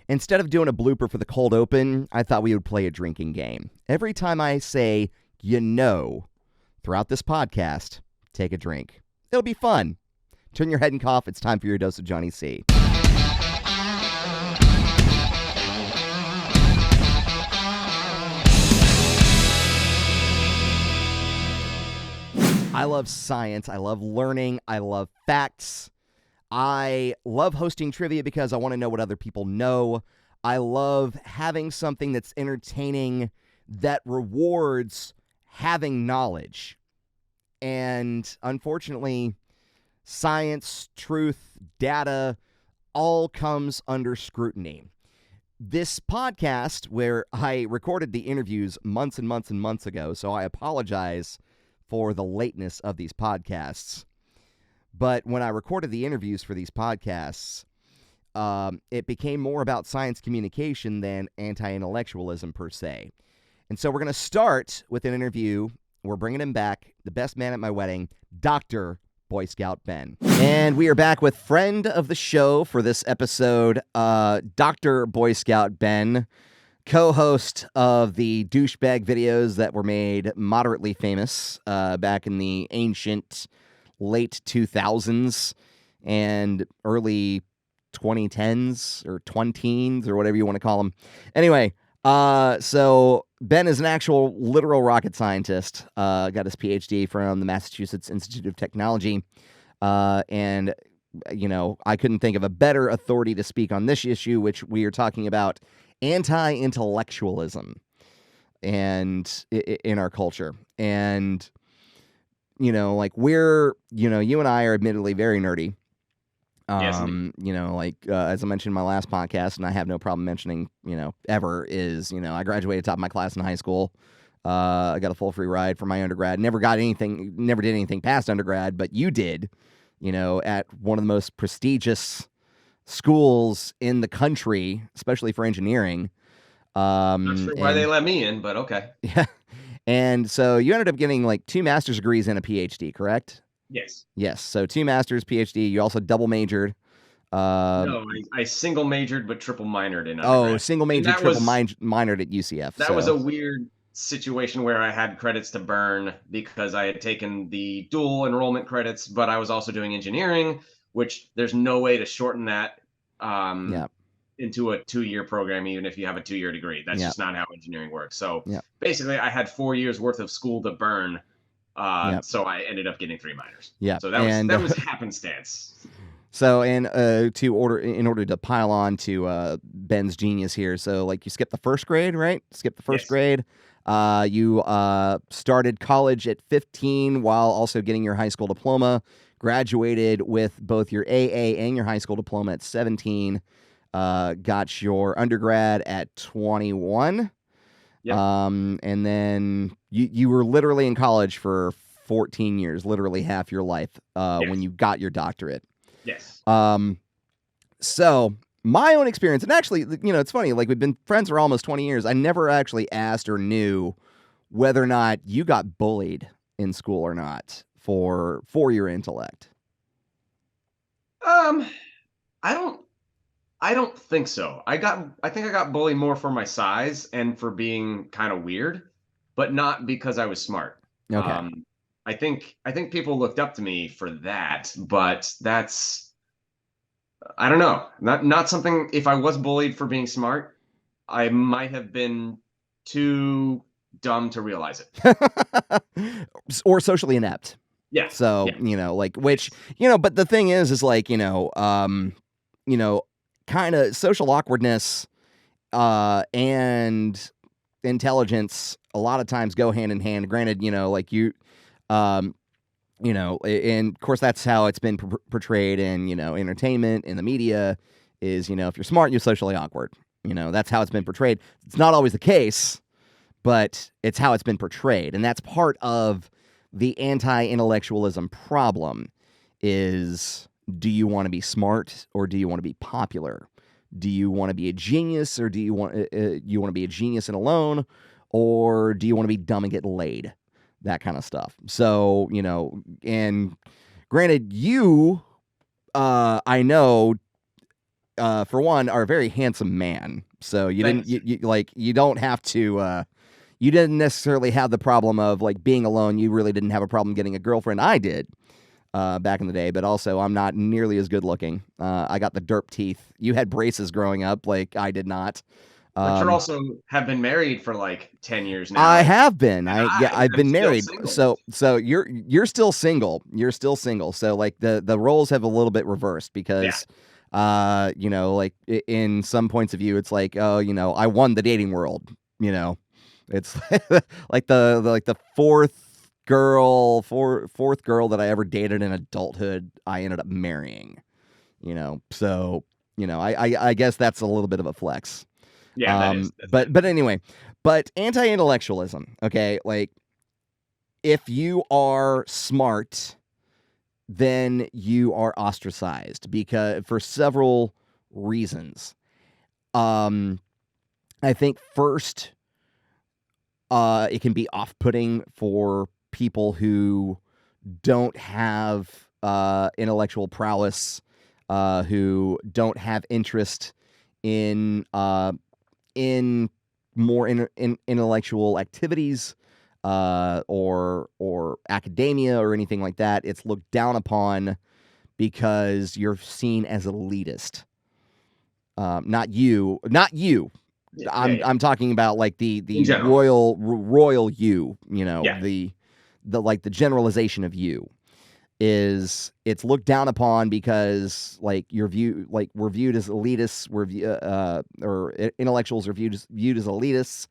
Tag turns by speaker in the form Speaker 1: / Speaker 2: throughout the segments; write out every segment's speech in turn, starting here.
Speaker 1: Instead of doing a blooper for the cold open, I thought we would play a drinking game. Every time I say, throughout this podcast, take a drink. It'll be fun. Turn your head and cough. It's time for your dose of Johnny C. I love science. I love learning. I love facts. I love hosting trivia because I want to know what other people know. I love having something that's entertaining that rewards having knowledge. And unfortunately, science, truth, data, all comes under scrutiny. This podcast, where I recorded the interviews months and months and months ago, so I apologize for the lateness of these podcasts. But when I recorded the interviews for these podcasts, it became more about science communication than anti-intellectualism per se. And so we're going to start with an interview. We're bringing him back, the best man at my wedding, Dr. Boy Scout Ben. And we are back with friend of the show for this episode, Dr. Boy Scout Ben, co-host of the douchebag videos that were made moderately famous back in the ancient late 2000s and early 2010s or 20-teens or whatever you want to call them. Anyway, so Ben is an actual literal rocket scientist, got his PhD from the Massachusetts Institute of Technology, and, I couldn't think of a better authority to speak on this issue, which we are talking about anti-intellectualism and in our culture. And, we're, you and I are admittedly very nerdy.
Speaker 2: Yes,
Speaker 1: as I mentioned in my last podcast, and I have no problem mentioning, ever, is, I graduated top of my class in high school. I got a full free ride for my undergrad. Never did anything past undergrad, but you did, at one of the most prestigious schools in the country, especially for engineering.
Speaker 2: Not sure why they let me in, but okay.
Speaker 1: Yeah. And so you ended up getting like 2 master's degrees and a PhD, correct?
Speaker 2: Yes.
Speaker 1: Yes. So 2 master's, PhD. You also double majored.
Speaker 2: No, I single majored but triple minored in undergrad.
Speaker 1: Oh, single majored, triple minored at UCF.
Speaker 2: That was a weird situation where I had credits to burn because I had taken the dual enrollment credits, but I was also doing engineering, which there's no way to shorten that into a 2-year program, even if you have a 2-year degree. That's just not how engineering works. So basically, I had 4 years worth of school to burn. So I ended up getting 3 minors. Yeah. So that was happenstance.
Speaker 1: So, in order to pile on to Ben's genius here, so like you skipped the first grade, right? Grade. You started college at 15 while also getting your high school diploma. Graduated with both your AA and your high school diploma at 17. Got your undergrad at 21.
Speaker 2: Yep.
Speaker 1: And then you were literally in college for 14 years, literally half your life, when you got your doctorate.
Speaker 2: Yes.
Speaker 1: So my own experience, and actually, it's funny, like we've been friends for almost 20 years. I never actually asked or knew whether or not you got bullied in school or not for your intellect.
Speaker 2: I don't think so. I think I got bullied more for my size and for being kind of weird, but not because I was smart.
Speaker 1: Okay.
Speaker 2: I think people looked up to me for that, but that's, I don't know, not something. If I was bullied for being smart, I might have been too dumb to realize it.
Speaker 1: Or socially inept.
Speaker 2: Yeah.
Speaker 1: So, but the thing is like, kind of social awkwardness and intelligence a lot of times go hand in hand. Granted, and of course that's how it's been portrayed in, entertainment, in the media is, if you're smart, you're socially awkward. That's how it's been portrayed. It's not always the case, but it's how it's been portrayed. And that's part of the anti-intellectualism problem is, do you want to be smart or do you want to be popular? Do you want to be a genius or do you want to be a genius and alone, or do you want to be dumb and get laid? That kind of stuff. So, and granted, you, I know, for one, are a very handsome man. So you didn't,
Speaker 2: Thanks.
Speaker 1: you don't have to, you didn't necessarily have the problem of like being alone. You really didn't have a problem getting a girlfriend. I did back in the day, but also I'm not nearly as good looking. I got the derp teeth. You had braces growing up, like I did not.
Speaker 2: But you also have been married for like 10 years now.
Speaker 1: I have been.
Speaker 2: And
Speaker 1: I've
Speaker 2: am
Speaker 1: been
Speaker 2: still
Speaker 1: married.
Speaker 2: single.
Speaker 1: So you're still single. You're still single. So like the roles have a little bit reversed because like in some points of view it's like, oh, I won the dating world, It's like the fourth girl that I ever dated in adulthood I ended up marrying. So, I guess that's a little bit of a flex.
Speaker 2: Yeah, that is.
Speaker 1: But anyway, but anti-intellectualism, okay? Like if you are smart, then you are ostracized because for several reasons. I think first, it can be off-putting for people who don't have intellectual prowess, who don't have interest in more intellectual activities or academia or anything like that. It's looked down upon because you're seen as elitist. Not you. I'm talking about like the royal you. The like the generalization of you. Is it's looked down upon because like we're viewed as elitists, or intellectuals are viewed as elitists.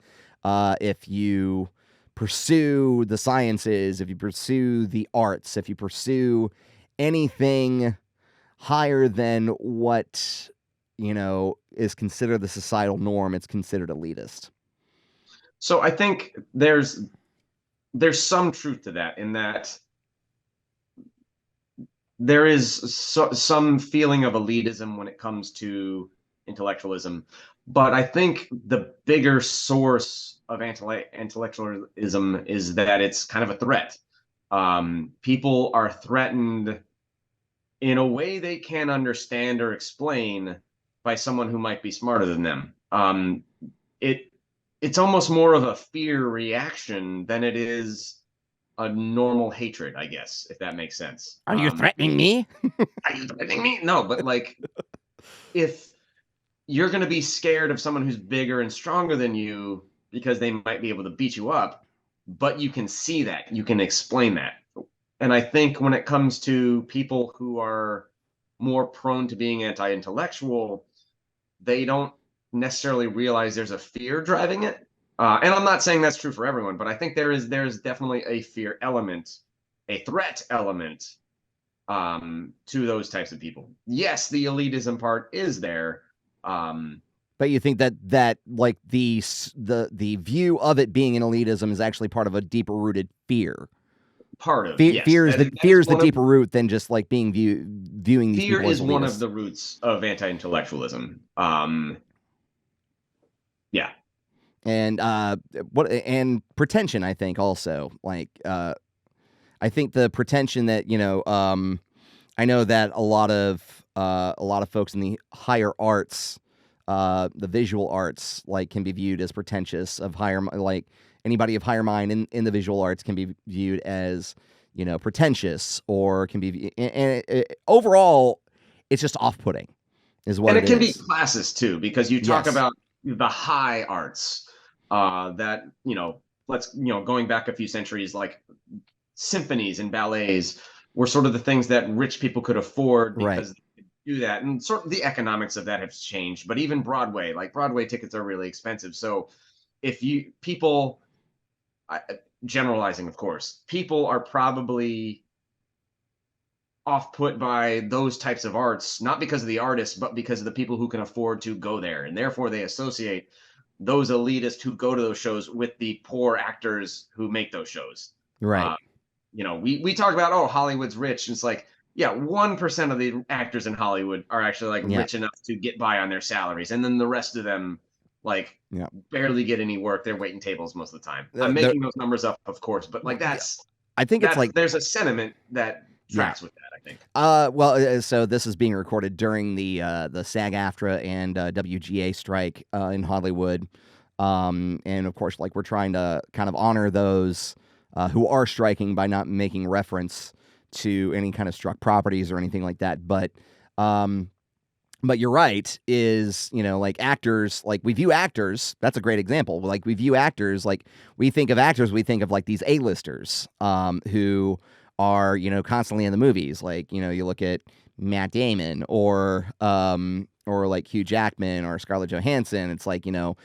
Speaker 1: If you pursue the sciences, if you pursue the arts, if you pursue anything higher than what is considered the societal norm, it's considered elitist.
Speaker 2: So I think there's some truth to that, in that there is some feeling of elitism when it comes to intellectualism. But I think the bigger source of intellectualism is that it's kind of a threat. People are threatened in a way they can't understand or explain by someone who might be smarter than them. It's almost more of a fear reaction than it is a normal hatred, I guess, if that makes sense.
Speaker 1: Are you threatening me?
Speaker 2: Are you threatening me? No, but like, if you're going to be scared of someone who's bigger and stronger than you because they might be able to beat you up, but you can see that, you can explain that. And I think when it comes to people who are more prone to being anti-intellectual, they don't necessarily realize there's a fear driving it. And I'm not saying that's true for everyone, but I think there's definitely a fear element, a threat element to those types of people. Yes, the elitism part is there.
Speaker 1: But you think that like the view of it being an elitism is actually part of a deeper rooted fear.
Speaker 2: Part of yes.
Speaker 1: Fear is the deeper root than just like being viewing these people as elitists.
Speaker 2: Fear is one of the roots of anti-intellectualism. Yeah.
Speaker 1: And pretension, I think also, like I think the pretension that I know that a lot of folks in the higher arts, the visual arts, like can be viewed as pretentious, of higher, like anybody of higher mind in the visual arts can be viewed as pretentious, or can be, and overall it's just off-putting is what
Speaker 2: and
Speaker 1: it
Speaker 2: can
Speaker 1: is.
Speaker 2: Be classist too, because you talk about the high arts that let's going back a few centuries, like symphonies and ballets were sort of the things that rich people could afford because they could do that, and sort of the economics of that have changed. But even Broadway, like Broadway tickets are really expensive. So if people, generalizing of course, people are probably off-put by those types of arts, not because of the artists, but because of the people who can afford to go there, and therefore they associate those elitists who go to those shows with the poor actors who make those shows.
Speaker 1: Right.
Speaker 2: We talk about, Hollywood's rich, and it's like, 1% of the actors in Hollywood are actually like rich enough to get by on their salaries, and then the rest of them like barely get any work. They're waiting tables most of the time. I'm making those numbers up, of course, but like I think it's like there's a sentiment that tracks with that, I think.
Speaker 1: So this is being recorded during the SAG-AFTRA and WGA strike in Hollywood, and of course, like, we're trying to kind of honor those who are striking by not making reference to any kind of struck properties or anything like that. But you're right, is, like, actors, like, we view actors, that's a great example. Like, we view actors, like, we think of actors, we think of, like, these A-listers who are, constantly in the movies. Like, you look at Matt Damon or like Hugh Jackman or Scarlett Johansson. It's like, in all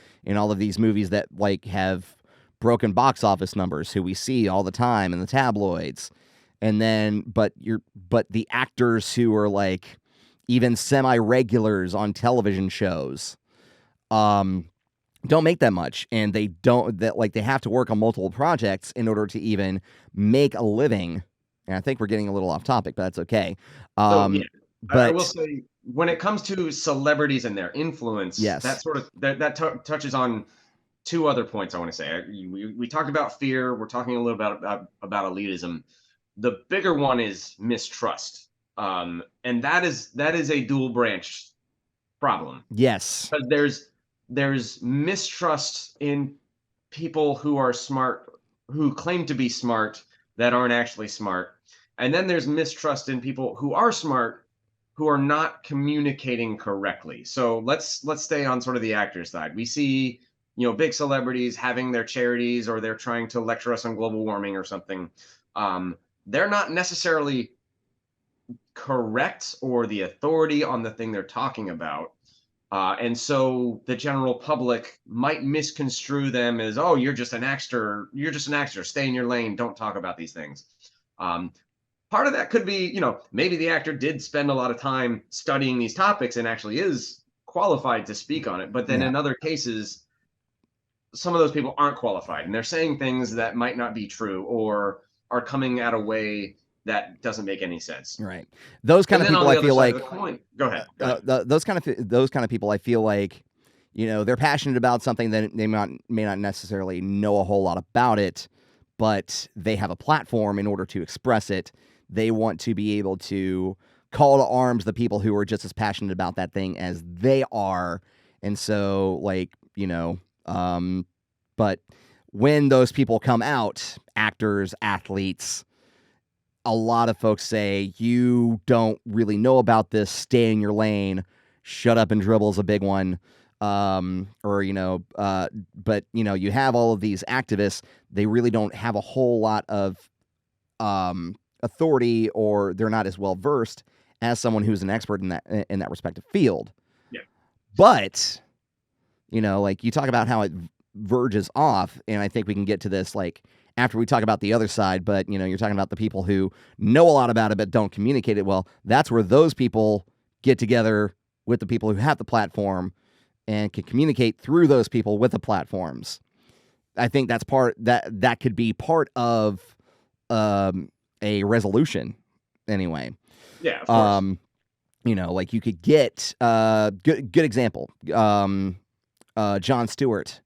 Speaker 1: of these movies that, like, have broken box office numbers, who we see all the time in the tabloids. And then, but the actors who are, like, even semi-regulars on television shows, don't make that much, and they have to work on multiple projects in order to even make a living. And I think we're getting a little off topic, but that's okay.
Speaker 2: But I will say, when it comes to celebrities and their influence,
Speaker 1: yes,
Speaker 2: that touches on two other points I want to say. We talked about fear. We're talking a little bit about elitism. The bigger one is mistrust. And that is a dual branch problem.
Speaker 1: Yes.
Speaker 2: Because there's mistrust in people who are smart, who claim to be smart, that aren't actually smart. And then there's mistrust in people who are smart, who are not communicating correctly. So let's stay on sort of the actor side. We see, big celebrities having their charities, or they're trying to lecture us on global warming or something. They're not necessarily correct or the authority on the thing they're talking about. And so the general public might misconstrue them as, oh, you're just an actor. Stay in your lane. Don't talk about these things. Part of that could be, maybe the actor did spend a lot of time studying these topics and actually is qualified to speak on it. But then in other cases, some of those people aren't qualified, and they're saying things that might not be true, or are coming at a way that doesn't make any sense.
Speaker 1: Right. Those kind of people, I feel like.
Speaker 2: Go ahead.
Speaker 1: Those kind of people, I feel like, they're passionate about something that they may not necessarily know a whole lot about it, but they have a platform in order to express it. They want to be able to call to arms the people who are just as passionate about that thing as they are. And so, like, but when those people come out, actors, athletes, a lot of folks say, you don't really know about this, stay in your lane, shut up and dribble is a big one. But you have all of these activists, they really don't have a whole lot of authority, or they're not as well versed as someone who's an expert in that respective field.
Speaker 2: Yeah.
Speaker 1: But, like, you talk about how it verges off, and I think we can get to this, like, after we talk about the other side, but, you're talking about the people who know a lot about it but don't communicate it well. That's where those people get together with the people who have the platform and can communicate through those people with the platforms. I think that's that could be part of a resolution anyway.
Speaker 2: Yeah, of course.
Speaker 1: Like, you could get good example. Jon Stewart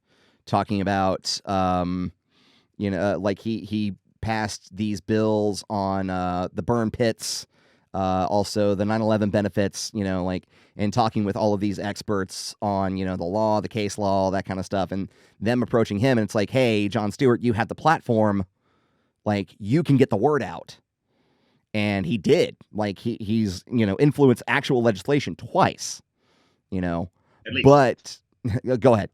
Speaker 1: talking about like, he passed these bills on the burn pits, also the 9/11 benefits, and talking with all of these experts on, the law, the case law, that kind of stuff, and them approaching him, and it's like, hey, Jon Stewart, you have the platform, like, you can get the word out. And he did. Like, he's influenced actual legislation twice,
Speaker 2: At least.
Speaker 1: But go ahead.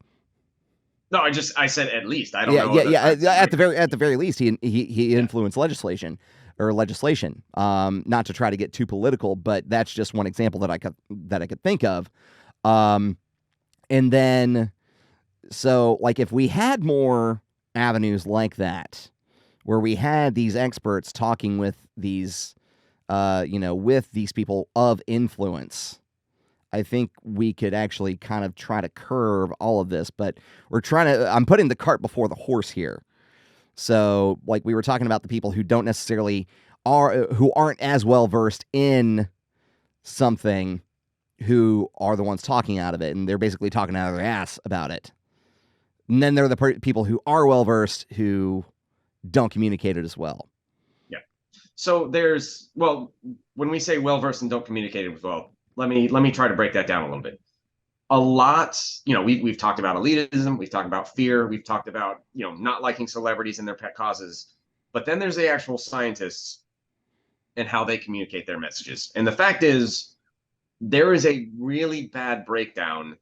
Speaker 2: No, I said at least. I don't know.
Speaker 1: At the very least, he influenced legislation. Not to try to get too political, but that's just one example that I could think of. And then, so, like, if we had more avenues like that, where we had these experts talking with these, with these people of influence, I think we could actually kind of try to curb all of this. But I'm putting the cart before the horse here. So, like, we were talking about the people who don't necessarily who aren't as well versed in something, who are the ones talking out of it, and they're basically talking out of their ass about it. And then there are the people who are well versed, who don't communicate it as well.
Speaker 2: Yeah. So there's, well, when we say well-versed and don't communicate it well, let me try to break that down a little bit. A lot, we've talked about elitism, we've talked about fear, we've talked about, not liking celebrities and their pet causes, but then there's the actual scientists and how they communicate their messages. And the fact is, there is a really bad breakdown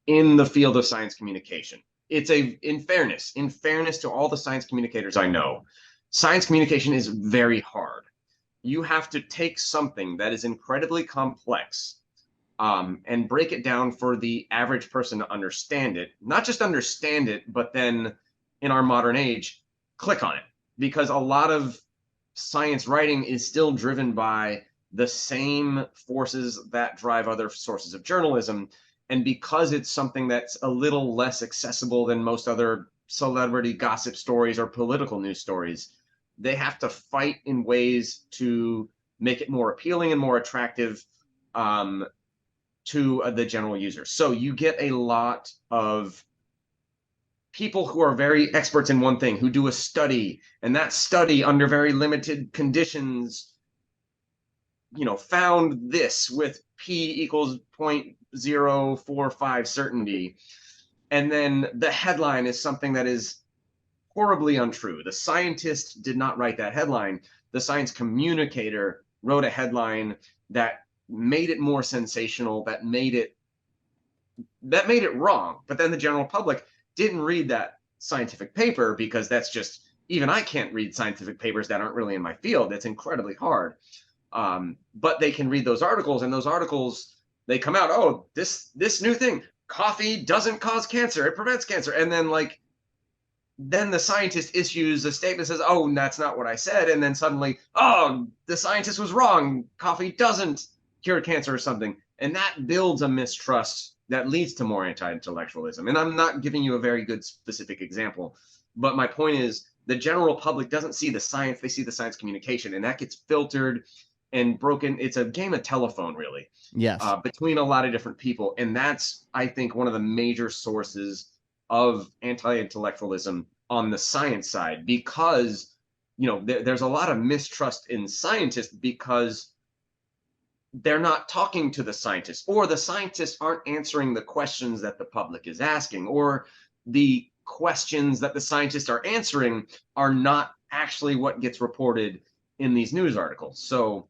Speaker 2: in the field of science communication. In fairness to all the science communicators I know, science communication is very hard. You have to take something that is incredibly complex and break it down for the average person to understand it. Not just understand it, but then in our modern age, click on it. Because a lot of science writing is still driven by the same forces that drive other sources of journalism. And because it's something that's a little less accessible than most other celebrity gossip stories or political news stories, they have to fight in ways to make it more appealing and more attractive to the general user. So you get a lot of people who are very experts in one thing, who do a study, and that study under very limited conditions, found this with P equals 0.045 certainty. And then the headline is something that is horribly untrue. The scientist did not write that headline. The science communicator wrote a headline that made it more sensational, that made it wrong. But then the general public didn't read that scientific paper, because that's just, even I can't read scientific papers that aren't really in my field. It's incredibly hard. But they can read those articles, and those articles, they come out, oh, this new thing, coffee doesn't cause cancer, it prevents cancer. And then the scientist issues a statement that says, oh, that's not what I said. And then suddenly, oh, the scientist was wrong, coffee doesn't cure cancer or something. And that builds a mistrust that leads to more anti-intellectualism. And I'm not giving you a very good specific example, but my point is, the general public doesn't see the science, they see the science communication, and that gets filtered and broken. It's a game of telephone, really.
Speaker 1: Yes.
Speaker 2: Between a lot of different people. And that's, I think, one of the major sources of anti-intellectualism on the science side, because, there's a lot of mistrust in scientists because they're not talking to the scientists, or the scientists aren't answering the questions that the public is asking, or the questions that the scientists are answering are not actually what gets reported in these news articles. So,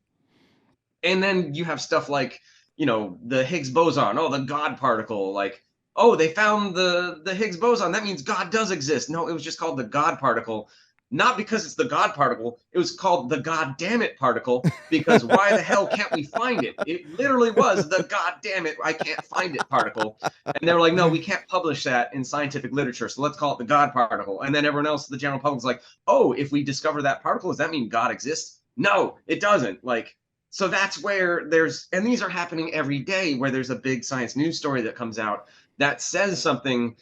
Speaker 2: and then you have stuff like, the Higgs boson, oh, the God particle, like, oh, they found the Higgs boson, that means God does exist. No, it was just called the God particle. Not because it's the God particle, it was called the God damn it particle, because why the hell can't we find it? It literally was the God damn it, I can't find it particle. And they were like, no, we can't publish that in scientific literature, so let's call it the God particle. And then everyone else, the general public's like, oh, if we discover that particle, does that mean God exists? No, it doesn't. Like, so that's where and these are happening every day, where there's a big science news story that comes out that says something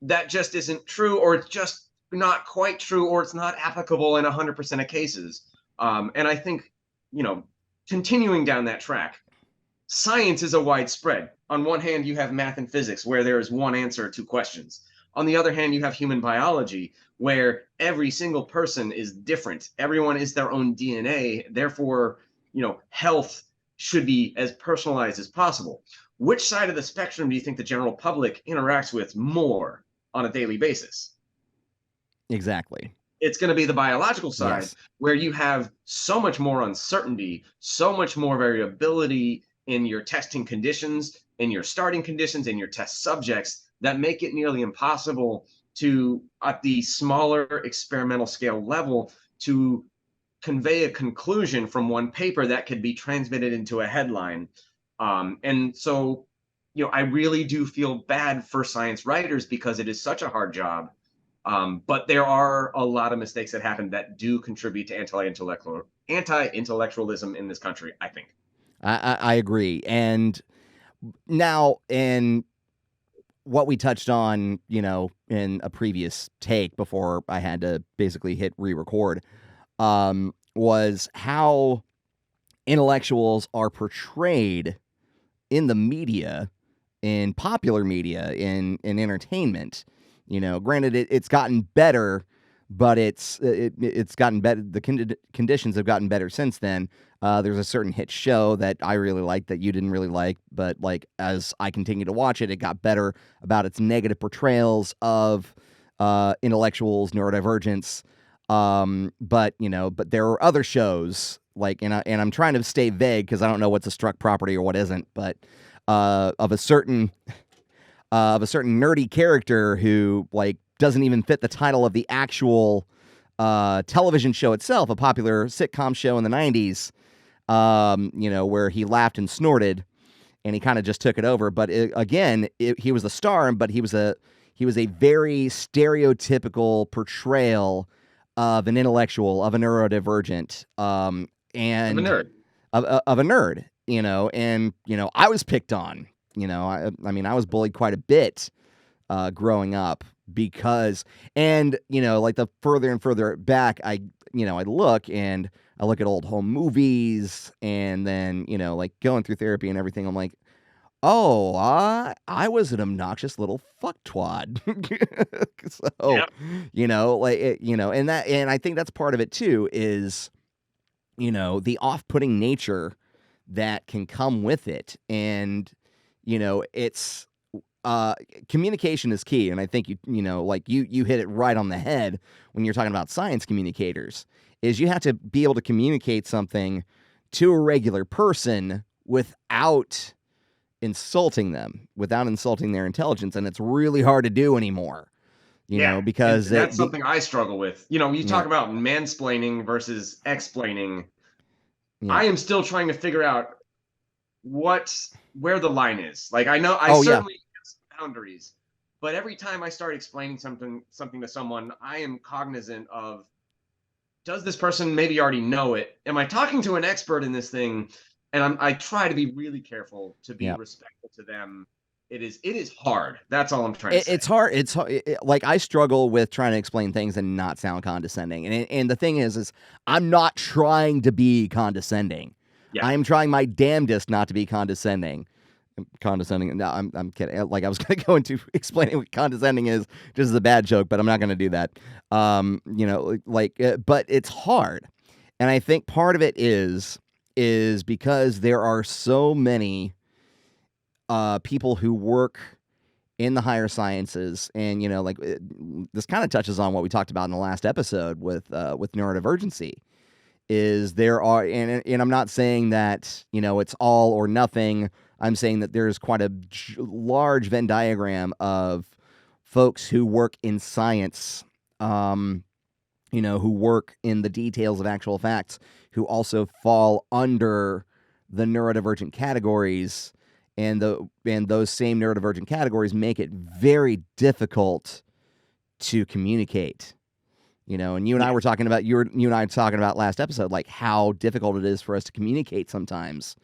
Speaker 2: that just isn't true, or it's just not quite true, or it's not applicable in 100% of cases. And I think, continuing down that track, science is a widespread. On one hand, you have math and physics, where there is one answer to questions. On the other hand, you have human biology, where every single person is different. Everyone is their own DNA. Therefore, health should be as personalized as possible. Which side of the spectrum do you think the general public interacts with more on a daily basis?
Speaker 1: Exactly.
Speaker 2: It's going to be the biological side,
Speaker 1: Yes.
Speaker 2: where you have so much more uncertainty, so much more variability in your testing conditions, in your starting conditions, in your test subjects, that make it nearly impossible to, at the smaller experimental scale level, to convey a conclusion from one paper that could be transmitted into a headline. And so, I really do feel bad for science writers, because it is such a hard job. But there are a lot of mistakes that happen that do contribute to anti-intellectualism in this country, I think.
Speaker 1: I agree. And now, in what we touched on, in a previous take before I had to basically hit re-record, was how intellectuals are portrayed in the media, in popular media, in entertainment. Granted, it's gotten better but it's gotten better. The conditions have gotten better since then. There's a certain hit show that I really like that you didn't really like, but like as I continue to watch it, it got better about its negative portrayals of intellectuals, neurodivergence. But there are other shows like, and I'm trying to stay vague because I don't know what's a struck property or what isn't, but of a certain nerdy character who like doesn't even fit the title of the actual television show itself, a popular sitcom show in the 90s, where he laughed and snorted and he kind of just took it over. But he was the star, but he was a very stereotypical portrayal of an intellectual, of a neurodivergent, and
Speaker 2: I'm a nerd.
Speaker 1: Of a nerd, and I was picked on. I mean, I was bullied quite a bit growing up because, and like the further and further back I look at old home movies, and then like going through therapy and everything, I'm like, oh, I was an obnoxious little fucktwad. So,
Speaker 2: Yep.
Speaker 1: and I think that's part of it too, is the off-putting nature that can come with it, and it's communication is key, and I think you hit it right on the head when you're talking about science communicators. Is you have to be able to communicate something to a regular person without insulting them, without insulting their intelligence, and it's really hard to do anymore. Because
Speaker 2: that's something I struggle with. You talk about mansplaining versus explaining.
Speaker 1: Yeah.
Speaker 2: I am still trying to figure out where the line is. Like, I know I certainly have some boundaries, but every time I start explaining something to someone, I am cognizant of, does this person maybe already know it? Am I talking to an expert in this thing? And I try to be really careful to be respectful to them. It is hard. That's all I'm trying to say.
Speaker 1: It's hard. Like, I struggle with trying to explain things and not sound condescending. And the thing is I'm not trying to be condescending. Yeah. I am trying my damnedest not to be condescending. No, I'm kidding. Like, I was going to go into explaining what condescending is just as a bad joke, but I'm not going to do that. But it's hard. And I think part of it is because there are so many people who work in the higher sciences, and this kind of touches on what we talked about in the last episode with neurodivergency. Is there are, and I'm not saying that it's all or nothing. I'm saying that there's quite a large Venn diagram of folks who work in science, who work in the details of actual facts, who also fall under the neurodivergent categories, and those same neurodivergent categories make it very difficult to communicate. And you and I were talking about last episode, like how difficult it is for us to communicate sometimes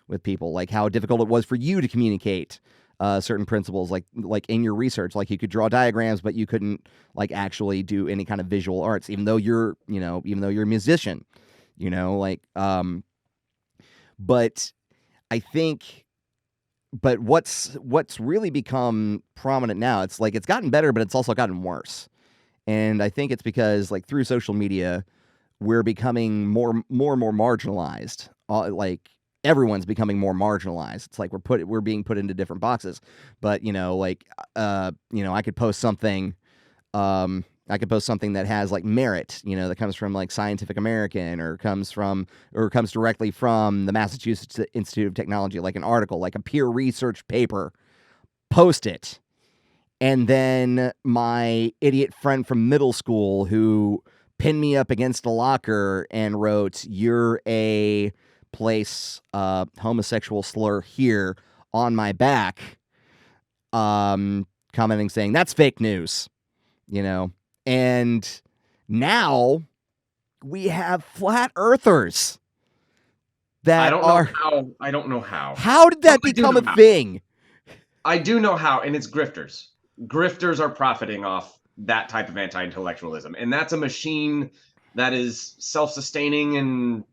Speaker 1: with people, like how difficult it was for you to communicate certain principles, like in your research, like you could draw diagrams, but you couldn't like actually do any kind of visual arts, even though you're a musician, but I think, but what's really become prominent now, it's like it's gotten better, but it's also gotten worse. And I think it's because, like, through social media, we're becoming more and more marginalized. Like, everyone's becoming more marginalized. It's like we're being put into different boxes. But I could post something. I could post something that has like merit. That comes from like Scientific American, or comes directly from the Massachusetts Institute of Technology, like an article, like a peer research paper. Post it. And then my idiot friend from middle school who pinned me up against a locker and wrote, "You're a place homosexual slur here," on my back, commenting saying, "That's fake news," And now we have flat earthers that
Speaker 2: I don't know how.
Speaker 1: How did that become a thing?
Speaker 2: I do know how, and it's grifters. Grifters are profiting off that type of anti-intellectualism, and that's a machine that is self-sustaining and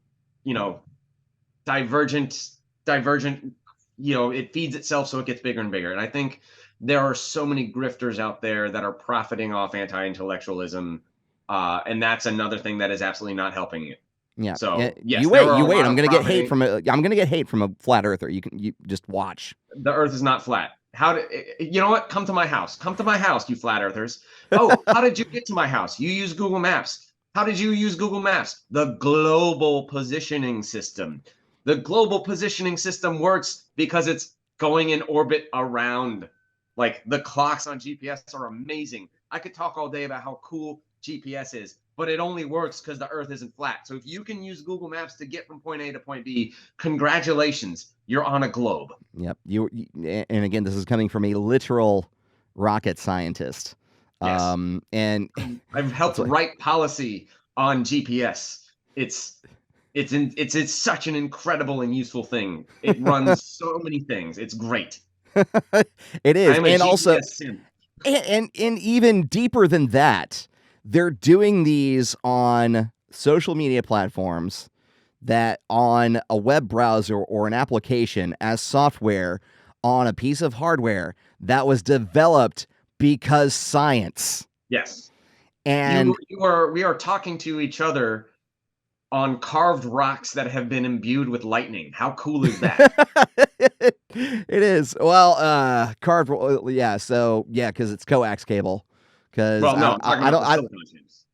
Speaker 2: divergent. It feeds itself, so it gets bigger and bigger. And I think there are so many grifters out there that are profiting off anti-intellectualism, And that's another thing that is absolutely not helping you.
Speaker 1: Yeah.
Speaker 2: So yes,
Speaker 1: You
Speaker 2: there
Speaker 1: wait.
Speaker 2: are
Speaker 1: You
Speaker 2: a
Speaker 1: wait.
Speaker 2: lot
Speaker 1: I'm
Speaker 2: of
Speaker 1: gonna get hate
Speaker 2: prominent.
Speaker 1: from a. I'm gonna get hate from a flat earther. You just watch.
Speaker 2: The Earth is not flat. How did you know what? Come to my house. Come to my house, you flat earthers. Oh, how did you get to my house? You use Google Maps. How did you use Google Maps? The global positioning system. The global positioning system works because it's going in orbit around. Like the clocks on GPS are amazing. I could talk all day about how cool GPS is, but it only works because the Earth isn't flat. So if you can use Google Maps to get from point A to point B, congratulations, you're on a globe.
Speaker 1: Yep. And again, this is coming from a literal rocket scientist.
Speaker 2: Yes.
Speaker 1: And
Speaker 2: I've helped
Speaker 1: like,
Speaker 2: write policy on GPS. It's such an incredible and useful thing. It runs so many things. It's great.
Speaker 1: it is,
Speaker 2: I'm a
Speaker 1: and also,
Speaker 2: GPS simp.
Speaker 1: and even deeper than that, they're doing these on social media platforms that on a web browser or an application as software on a piece of hardware that was developed because science.
Speaker 2: Yes.
Speaker 1: And
Speaker 2: We are talking to each other on carved rocks that have been imbued with lightning. How cool is that?
Speaker 1: it is. Well, carved, yeah. So yeah, because it's coax cable. Because
Speaker 2: Well, no, I'm talking
Speaker 1: I
Speaker 2: about
Speaker 1: don't.
Speaker 2: the silicon chips.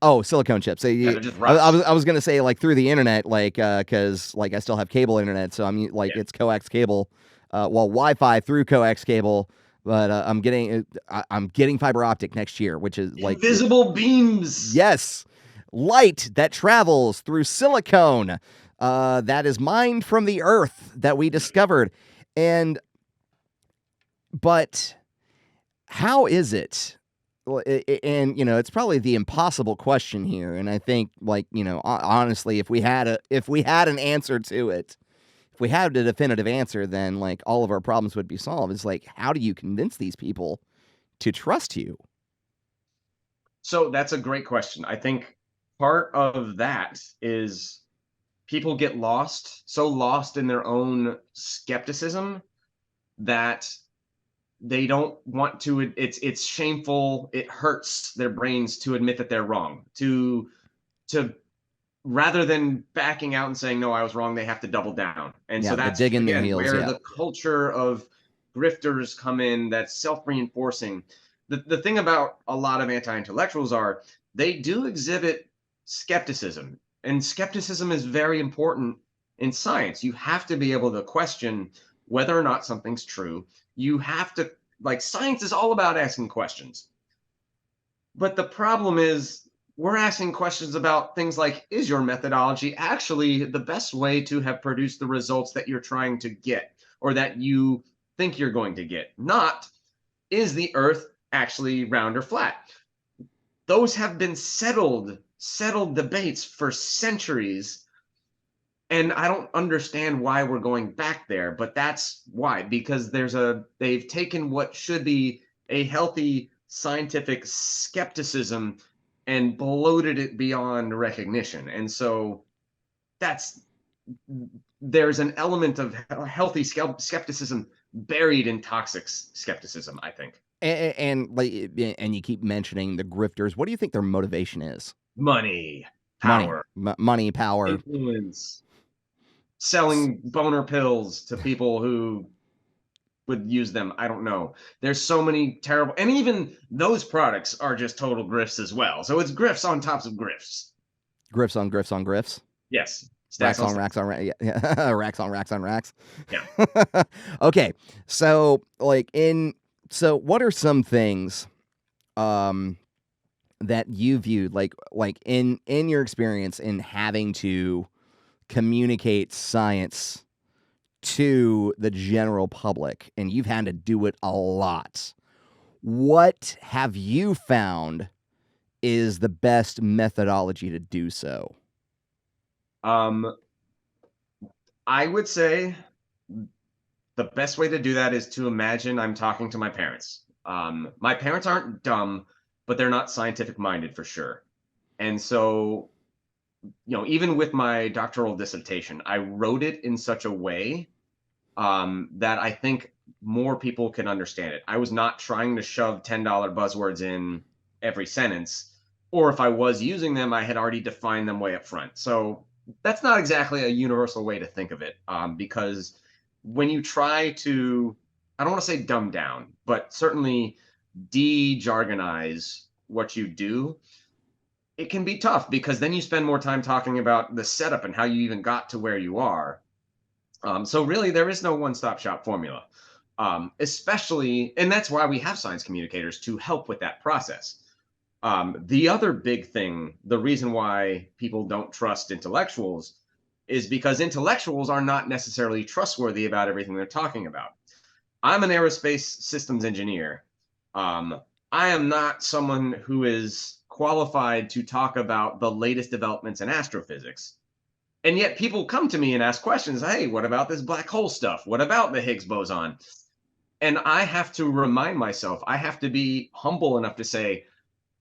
Speaker 1: Oh, silicone chips. So
Speaker 2: Yeah, they're just
Speaker 1: I
Speaker 2: rocks.
Speaker 1: was gonna say like through the internet, like because like I still have cable internet, so I'm like
Speaker 2: Yeah.
Speaker 1: it's coax cable, well Wi-Fi through coax cable, but I'm getting fiber optic next year, which is like
Speaker 2: Invisible beams.
Speaker 1: yes, light that travels through silicone, that is mined from the earth that we discovered, and but how is it? Well, and it's probably the impossible question here, and I think like honestly, if we had an answer to it, if we had a definitive answer, then like all of our problems would be solved. It's like, how do you convince these people to trust you?
Speaker 2: So that's a great question. I think part of that is people get so lost in their own skepticism that they don't want to. It's shameful. It hurts their brains to admit that they're wrong. To rather than backing out and saying no, I was wrong, they have to double down. And
Speaker 1: Yeah,
Speaker 2: so
Speaker 1: the
Speaker 2: that's
Speaker 1: dig in their
Speaker 2: again
Speaker 1: heels.
Speaker 2: where
Speaker 1: Yeah,
Speaker 2: the culture of grifters come in. That's self-reinforcing. The thing about a lot of anti-intellectuals are they do exhibit skepticism, and skepticism is very important in science. You have to be able to question whether or not something's true. You have to, like, science is all about asking questions. But the problem is we're asking questions about things like, is your methodology actually the best way to have produced the results that you're trying to get or that you think you're going to get? Not, is the earth actually round or flat? Those have been settled debates for centuries. And I don't understand why we're going back there, but that's why, because they've taken what should be a healthy scientific skepticism and bloated it beyond recognition. And so that's there's an element of healthy skepticism buried in toxic skepticism, I think.
Speaker 1: and you keep mentioning the grifters. What do you think their motivation is?
Speaker 2: Money,
Speaker 1: Money,
Speaker 2: power,
Speaker 1: money, power.
Speaker 2: influence, selling boner pills to people who would use them. I don't know. There's so many terrible, and even those products are just total grifts as well. So it's grifts on tops of grifts.
Speaker 1: Grifts on grifts on grifts.
Speaker 2: Yes, stacks
Speaker 1: Racks
Speaker 2: on
Speaker 1: on
Speaker 2: stacks.
Speaker 1: racks on yeah. Racks on racks on racks.
Speaker 2: Yeah.
Speaker 1: Okay, so what are some things um that you viewed like in your experience in having to communicate science to the general public, and you've had to do it a lot. What have you found is the best methodology to do so?
Speaker 2: Um, I would say the best way to do that is to imagine I'm talking to my parents. My parents aren't dumb, but they're not scientific minded for sure. And so, even with my doctoral dissertation, I wrote it in such a way that I think more people can understand it. I was not trying to shove $10 buzzwords in every sentence. or if I was using them, I had already defined them way up front. So that's not exactly a universal way to think of it, because when you try to, I don't want to say dumb down, but certainly de-jargonize what you do, it can be tough because then you spend more time talking about the setup and how you even got to where you are. So really, there is no one-stop shop formula, especially, and that's why we have science communicators to help with that process. The other big thing, the reason why people don't trust intellectuals is because intellectuals are not necessarily trustworthy about everything they're talking about. I'm an aerospace systems engineer. Um, I am not someone who is qualified to talk about the latest developments in astrophysics. And yet people come to me and ask questions. Hey, what about this black hole stuff? What about the Higgs boson? And I have to remind myself, I have to be humble enough to say,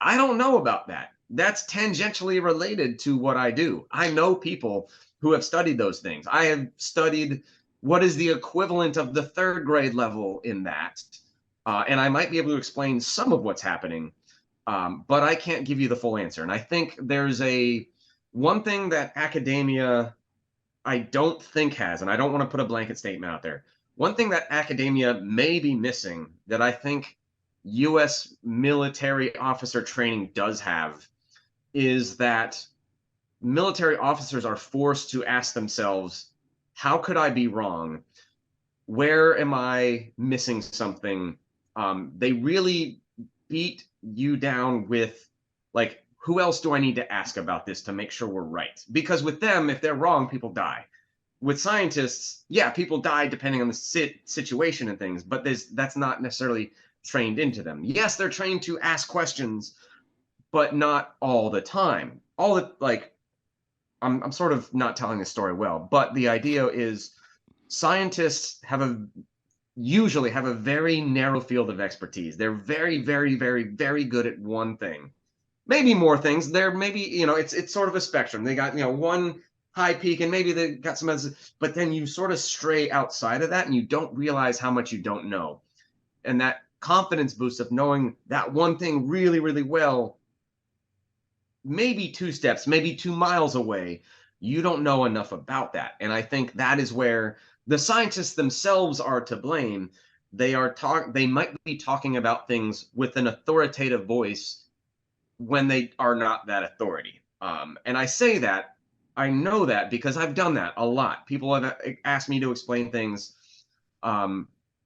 Speaker 2: I don't know about that. That's tangentially related to what I do. I know people who have studied those things. I have studied what is the equivalent of the third grade level in that. And I might be able to explain some of what's happening, but I can't give you the full answer. And I think there's one thing that academia, I don't think has, and I don't want to put a blanket statement out there. One thing that academia may be missing that I think US military officer training does have is that military officers are forced to ask themselves, how could I be wrong? Where am I missing something? They really beat you down with, like, who else do I need to ask about this to make sure we're right? Because with them, if they're wrong, people die. With scientists, yeah, people die depending on the situation and things, but that's not necessarily trained into them. Yes, they're trained to ask questions, but not all the time. All the like, I'm sort of not telling the story well, but the idea is scientists usually have a very narrow field of expertise. They're very, very, very, very good at one thing. Maybe more things. They're maybe, it's sort of a spectrum. They got, one high peak and maybe they got some others, but then you sort of stray outside of that and you don't realize how much you don't know. And that confidence boost of knowing that one thing really, really well, maybe 2 steps, maybe 2 miles away, you don't know enough about that. And I think that is where the scientists themselves are to blame. They might be talking about things with an authoritative voice when they are not that authority. And I say that, I know that because I've done that a lot. People have asked me to explain things.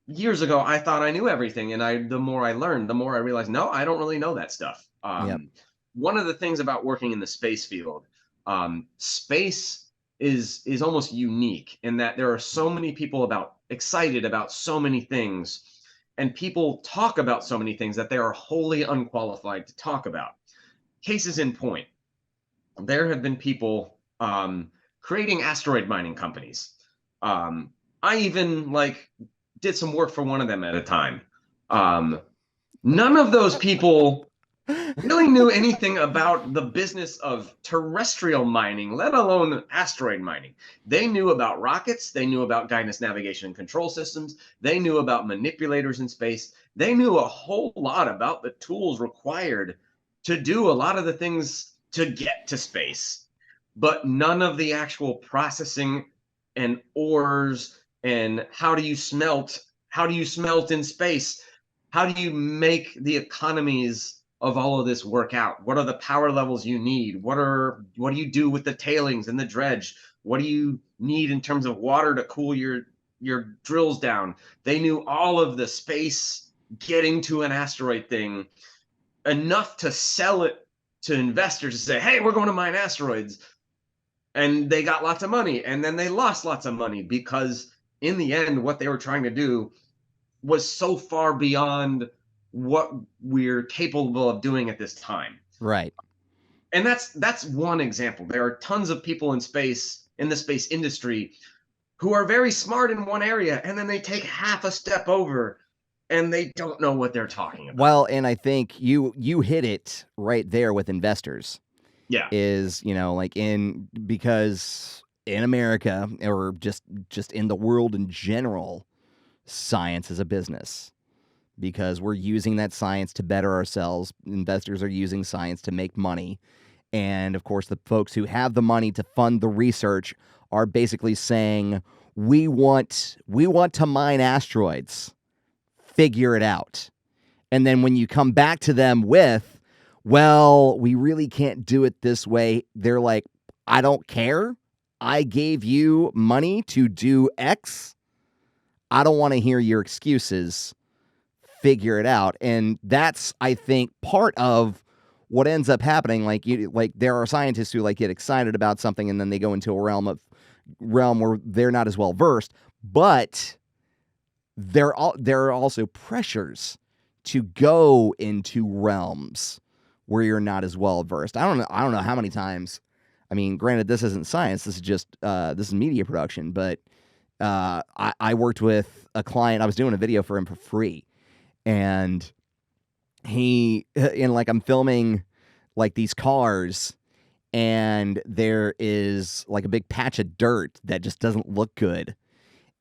Speaker 2: Years ago, I thought I knew everything, and the more I learned, the more I realized, no, I don't really know that stuff.
Speaker 1: Yep.
Speaker 2: One of the things about working in the space field, space is almost unique in that there are so many people excited about so many things, and people talk about so many things that they are wholly unqualified to talk about. Cases in point, there have been people creating asteroid mining companies. I even did some work for one of them at a time. None of those people really knew anything about the business of terrestrial mining, let alone asteroid mining. They knew about rockets. They knew about guidance, navigation, and control systems. They knew about manipulators in space. They knew a whole lot about the tools required to do a lot of the things to get to space, but none of the actual processing and ores and how do you smelt in space? How do you make the economies of all of this work out? What are the power levels you need? What do you do with the tailings and the dredge? What do you need in terms of water to cool your drills down? They knew all of the space getting to an asteroid thing, enough to sell it to investors to say, hey, we're going to mine asteroids. And they got lots of money, and then they lost lots of money because in the end, what they were trying to do was so far beyond what we're capable of doing at this time.
Speaker 1: Right.
Speaker 2: And that's one example. There are tons of people in the space industry, who are very smart in one area, and then they take half a step over and they don't know what they're talking about.
Speaker 1: Well, and I think you hit it right there with investors.
Speaker 2: Yeah.
Speaker 1: Is, because in America or just in the world in general, science is a business. because we're using that science to better ourselves. Investors are using science to make money. And of course, the folks who have the money to fund the research are basically saying, we want to mine asteroids. Figure it out. And then when you come back to them with, well, we really can't do it this way, they're like, I don't care. I gave you money to do X. I don't want to hear your excuses. Figure it out. And that's, I think, part of what ends up happening. Like there are scientists who like get excited about something and then they go into a realm where they're not as well versed, but there are also pressures to go into realms where you're not as well versed. I don't know how many times. I mean, granted, this isn't science. This is just this is media production. But I worked with a client. I was doing a video for him for free, and I'm filming like these cars, and there is like a big patch of dirt that just doesn't look good,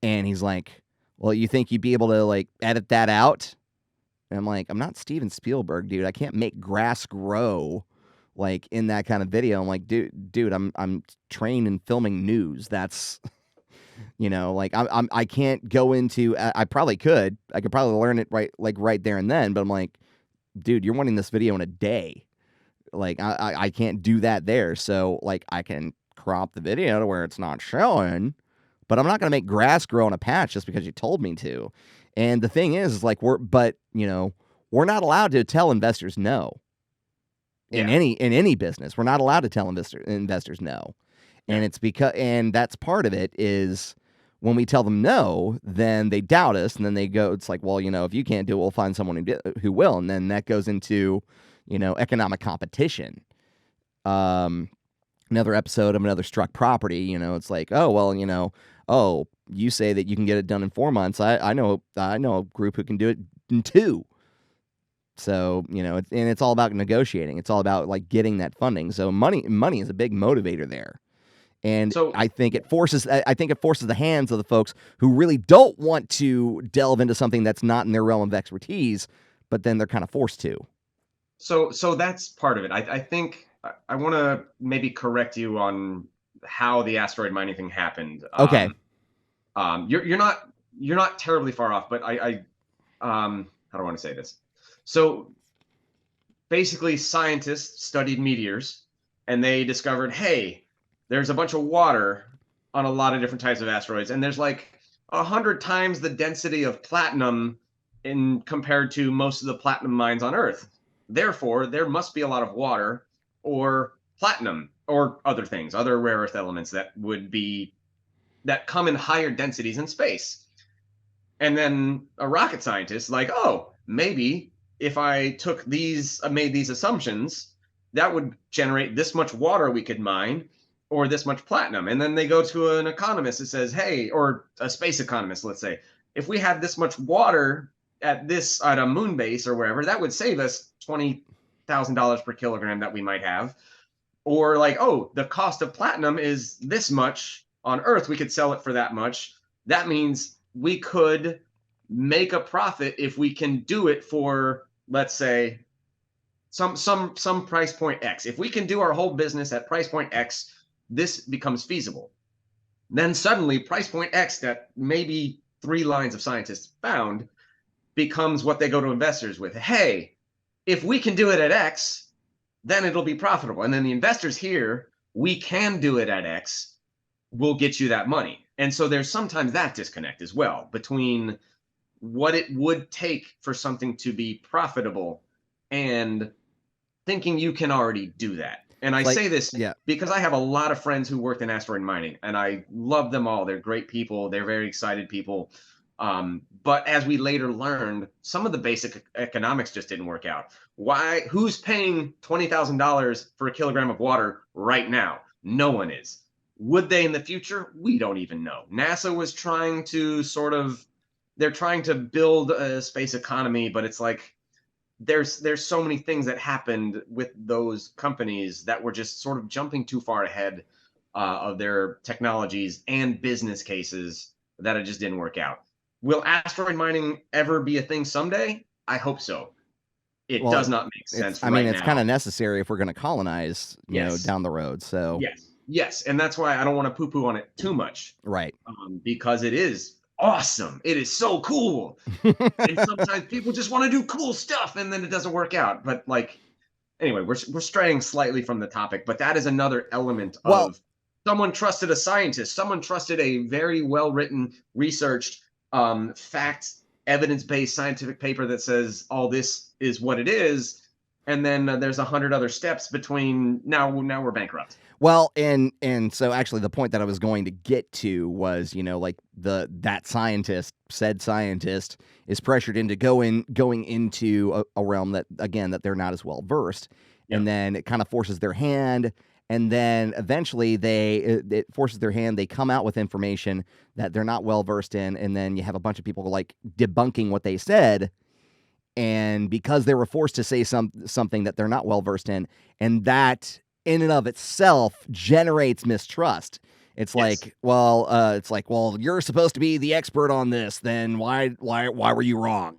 Speaker 1: and he's like, "Well, you think you'd be able to like edit that out?" And I'm like, I'm not Steven Spielberg, dude. I can't make grass grow like in that kind of video. I'm like, dude, I'm trained in filming news. That's, like I can't go into. I probably could. I could probably learn it right there and then. But I'm like, dude, you're wanting this video in a day. Like I can't do that there. So like I can crop the video to where it's not showing, but I'm not gonna make grass grow in a patch just because you told me to. And the thing is like we're not allowed to tell investors no. In any business, we're not allowed to tell investors no. And it's and that's part of it is when we tell them no, then they doubt us, and then they go, it's like, well, if you can't do it, we'll find someone who will. And then that goes into, economic competition. Another episode of Another Struck Property, it's like, oh, well, you say that you can get it done in 4 months. I know a group who can do it in 2. So, it's all about negotiating. It's all about like getting that funding. So money is a big motivator there. And so, I think it forces the hands of the folks who really don't want to delve into something that's not in their realm of expertise, but then they're kind of forced to.
Speaker 2: So that's part of it. I think I want to maybe correct you on how the asteroid mining thing happened.
Speaker 1: Okay.
Speaker 2: You're not terribly far off, but I how do I want to say this? So basically, scientists studied meteors, and they discovered, hey, there's a bunch of water on a lot of different types of asteroids, and there's like 100 times the density of platinum compared to most of the platinum mines on Earth. Therefore, there must be a lot of water or platinum or other things, other rare earth elements that come in higher densities in space. And then a rocket scientist like, oh, maybe if I made these assumptions, that would generate this much water we could mine or this much platinum. And then they go to an economist that says, hey, or a space economist, let's say, if we had this much water at a moon base or wherever, that would save us $20,000 per kilogram that we might have. Or like, oh, the cost of platinum is this much on Earth. We could sell it for that much. That means we could make a profit if we can do it for, let's say, some price point X. If we can do our whole business at price point X, this becomes feasible. Then suddenly price point X that maybe 3 lines of scientists found becomes what they go to investors with. Hey, if we can do it at X, then it'll be profitable. And then the investors hear, we can do it at X, we'll get you that money. And so there's sometimes that disconnect as well between what it would take for something to be profitable and thinking you can already do that. And I say this because I have a lot of friends who worked in asteroid mining, and I love them all. They're great people. They're very excited people. But as we later learned, some of the basic economics just didn't work out. Why? Who's paying $20,000 for a kilogram of water right now? No one is. Would they in the future? We don't even know. NASA was trying to they're trying to build a space economy, but it's like there's so many things that happened with those companies that were just sort of jumping too far ahead of their technologies and business cases that it just didn't work out. Will asteroid mining ever be a thing someday? I hope so. It
Speaker 1: Well,
Speaker 2: does not make sense
Speaker 1: I mean,
Speaker 2: right
Speaker 1: it's kind
Speaker 2: now.
Speaker 1: of necessary if we're going to colonize,
Speaker 2: Yes.
Speaker 1: down the road. So,
Speaker 2: Yes. Yes. And that's why I don't want to poo poo on it too much,
Speaker 1: right.
Speaker 2: because it is awesome. It is so cool. And sometimes people just want to do cool stuff and then it doesn't work out. But like, anyway, we're straying slightly from the topic, but that is another element
Speaker 1: Well,
Speaker 2: of someone trusted a scientist, someone trusted a very well written, researched, fact, evidence based scientific paper that says all this is what it is. And then there's 100 other steps between now we're bankrupt.
Speaker 1: well, and so actually the point that I was going to get to was, like that said scientist is pressured into going into a realm that, again, that they're not as well versed.
Speaker 2: Yeah.
Speaker 1: And then it kind of forces their hand, and then eventually it forces their hand. They come out with information that they're not well versed in, and then you have a bunch of people like debunking what they said, and because they were forced to say something that they're not well versed in, and that in and of itself generates mistrust. It's
Speaker 2: Yes.
Speaker 1: well, you're supposed to be the expert on this. Then why were you wrong?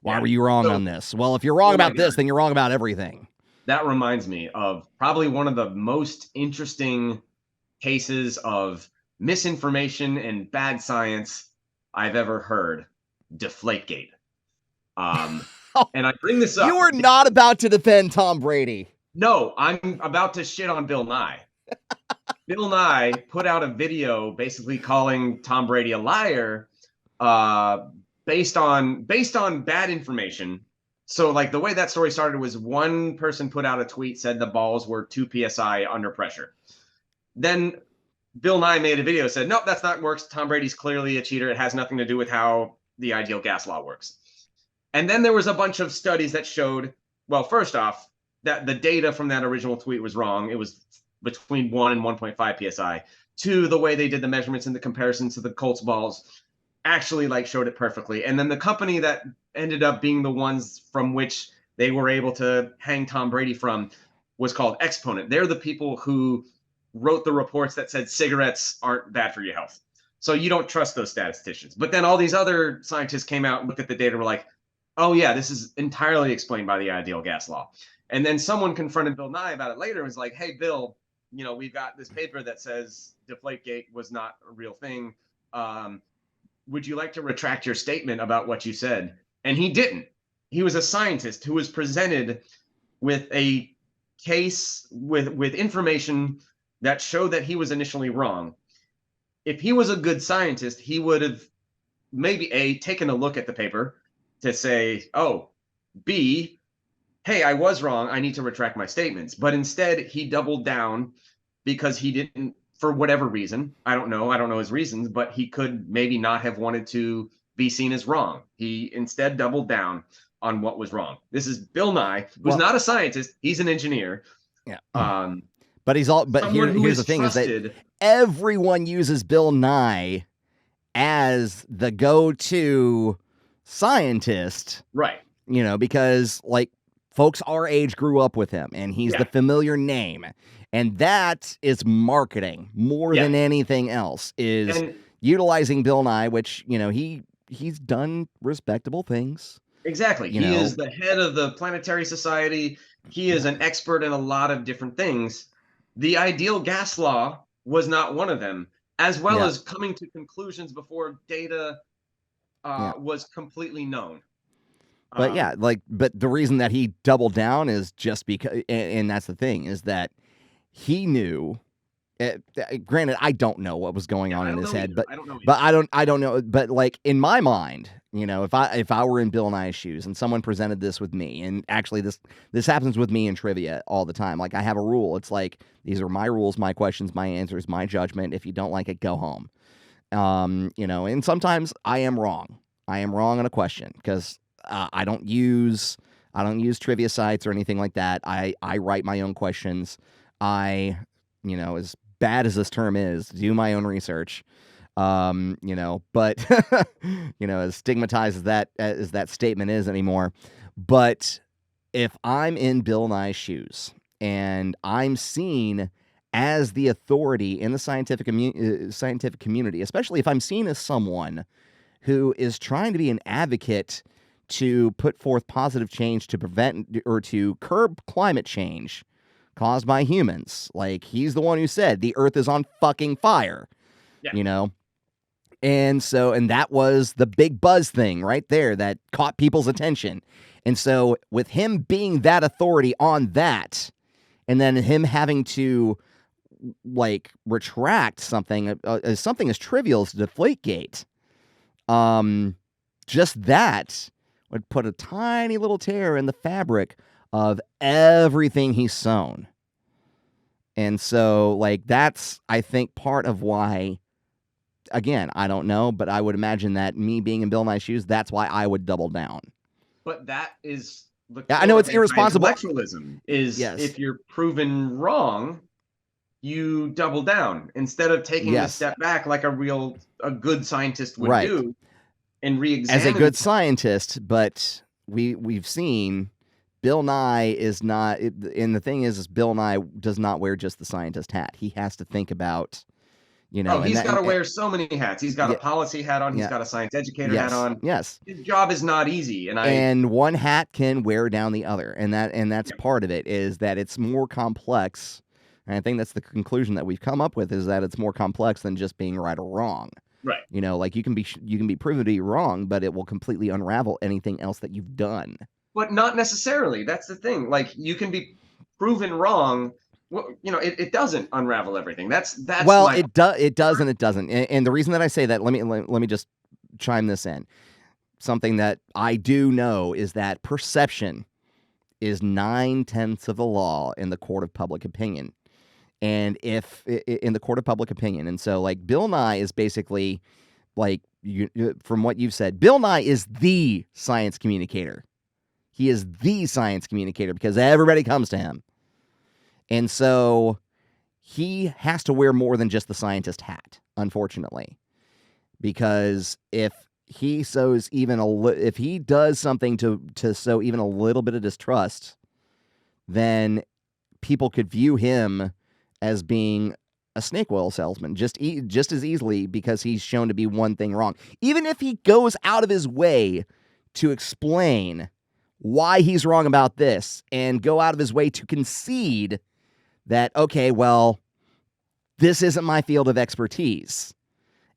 Speaker 1: Why were you wrong on this? Well, if you're wrong about this, then you're wrong about everything.
Speaker 2: That reminds me of probably one of the most interesting cases of misinformation and bad science I've ever heard. Deflategate. And I bring this up.
Speaker 1: You are not about to defend Tom Brady.
Speaker 2: No, I'm about to shit on Bill Nye. Bill Nye put out a video basically calling Tom Brady a liar, based on bad information. So like the way that story started was one person put out a tweet, said the balls were 2 psi under pressure. Then Bill Nye made a video, said, nope, that's not works. Tom Brady's clearly a cheater. It has nothing to do with how the ideal gas law works. And then there was a bunch of studies that showed, well, first off, that the data from that original tweet was wrong. It was between 1 and 1.5 psi. Two, the way they did the measurements and the comparisons to the Colts balls actually like showed it perfectly. And then the company that ended up being the ones from which they were able to hang Tom Brady from was called Exponent. They're the people who wrote the reports that said cigarettes aren't bad for your health. So you don't trust those statisticians. But then all these other scientists came out and looked at the data and were like, oh yeah, this is entirely explained by the ideal gas law. And then someone confronted Bill Nye about it later and was like, hey, Bill, we've got this paper that says Deflategate was not a real thing. Would you like to retract your statement about what you said? And he didn't. He was a scientist who was presented with a case with information that showed that he was initially wrong. If he was a good scientist, he would have maybe taken a look at the paper to say, oh, B, hey, I was wrong. I need to retract my statements. But instead, he doubled down because he didn't, for whatever reason. I don't know his reasons, but he could maybe not have wanted to be seen as wrong. He instead doubled down on what was wrong. This is Bill Nye, who's not a scientist. He's an engineer.
Speaker 1: Yeah.
Speaker 2: But
Speaker 1: here's the thing is that everyone uses Bill Nye as the go-to scientist.
Speaker 2: Right.
Speaker 1: Because like folks our age grew up with him and he's the familiar name. And that is marketing more than anything else, is utilizing Bill Nye, which, he's done respectable things.
Speaker 2: Exactly. He is the head of the Planetary Society. He is an expert in a lot of different things. The ideal gas law was not one of them, as well as coming to conclusions before data was completely known.
Speaker 1: But but the reason that he doubled down is just because, and that's the thing, is that he knew. Granted, I don't know what was going on in his head, but I don't know. But like in my mind, if I were in Bill Nye's shoes and someone presented this with me, and actually this happens with me in trivia all the time. Like I have a rule. It's like, these are my rules, my questions, my answers, my judgment. If you don't like it, go home. And sometimes I am wrong. I am wrong on a question because I don't use trivia sites or anything like that. I write my own questions. I, as bad as this term is, do my own research. But as stigmatized as that statement is anymore. But if I'm in Bill Nye's shoes and I'm seen as the authority in the scientific community, especially if I'm seen as someone who is trying to be an advocate to put forth positive change to prevent or to curb climate change caused by humans. Like, he's the one who said the earth is on fucking fire,
Speaker 2: Yeah.
Speaker 1: you know? And so, and that was the big buzz thing right there that caught people's attention. And so with him being that authority on that, and then him having to like retract something as trivial as Deflategate, just that would put a tiny little tear in the fabric of everything he's sown. And so, like, that's, I think, part of why, again, I don't know, but I would imagine that me being in Bill Nye's shoes, that's why I would double down.
Speaker 2: But that is the
Speaker 1: I know it's irresponsible.
Speaker 2: Intellectualism is
Speaker 1: Yes.
Speaker 2: If you're proven wrong, you double down instead of taking a step back like a good scientist would do and re-examine.
Speaker 1: As a good scientist, but we've seen Bill Nye is not, and the thing is Bill Nye does not wear just the scientist hat. He has to think about, you know.
Speaker 2: He's got to wear so many hats. He's got a policy hat on. He's got a science educator hat on.
Speaker 1: Yes.
Speaker 2: His job is not easy.
Speaker 1: And one hat can wear down the other. And that's part of it, is that it's more complex. And I think that's the conclusion that we've come up with, is that it's more complex than just being right or wrong.
Speaker 2: Right.
Speaker 1: You know, like you can be proven to be wrong, but it will completely unravel anything else that you've done. But
Speaker 2: not necessarily. That's the thing. Like, you can be proven wrong. Well, you know, it doesn't unravel everything. That's
Speaker 1: well, it does and it doesn't. And the reason that I say that, let me just chime this in. Something that I do know is that perception is 9/10 of the law in the court of public opinion. And if in the court of public opinion, and so like Bill Nye is basically like, from what you've said, Bill Nye is the science communicator. He is the science communicator because everybody comes to him. And so he has to wear more than just the scientist hat, unfortunately, because if he sows if he does something to sow even a little bit of distrust, then people could view him as being a snake oil salesman just as easily, because he's shown to be one thing wrong. Even if he goes out of his way to explain why he's wrong about this and go out of his way to concede that, okay, well, this isn't my field of expertise.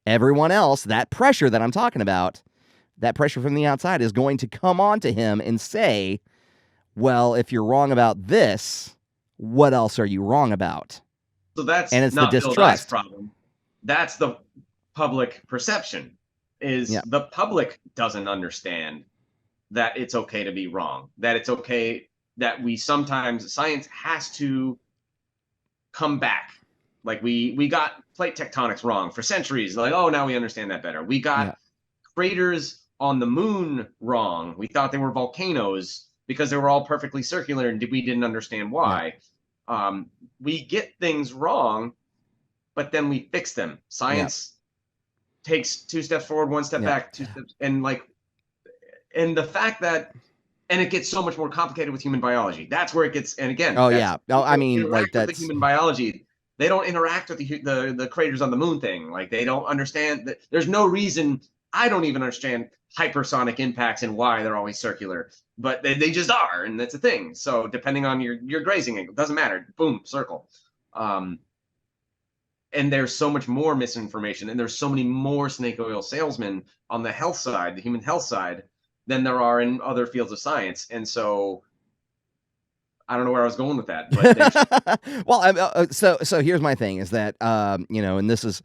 Speaker 1: Everyone else, that pressure that I'm talking about, that pressure from the outside is going to come on to him and say, well, if you're wrong about this, what else are you wrong about?
Speaker 2: So that's
Speaker 1: it's
Speaker 2: not
Speaker 1: the distrust
Speaker 2: problem. That's the public perception. The public doesn't understand that it's okay to be wrong, that it's okay that science has to come back. Like we got plate tectonics wrong for centuries. Like, oh, now we understand that better. We got craters on the moon wrong. We thought they were volcanoes because they were all perfectly circular and we didn't understand why. We get things wrong, but then we fix them. Science takes 2 steps forward, 1 step back, 2 steps, and the fact that, and it gets so much more complicated with human biology. That's where it gets, and again,
Speaker 1: I mean, like, that's
Speaker 2: the human biology. They don't interact with the craters on the moon thing. Like, they don't understand that. There's no reason. I don't even understand hypersonic impacts and why they're always circular, but they just are, and that's a thing. So depending on your grazing angle, doesn't matter. Boom, circle. And there's so much more misinformation, and there's so many more snake oil salesmen on the health side, the human health side, than there are in other fields of science. And so I don't know where I was going with that, but
Speaker 1: well, so here's my thing, is that and this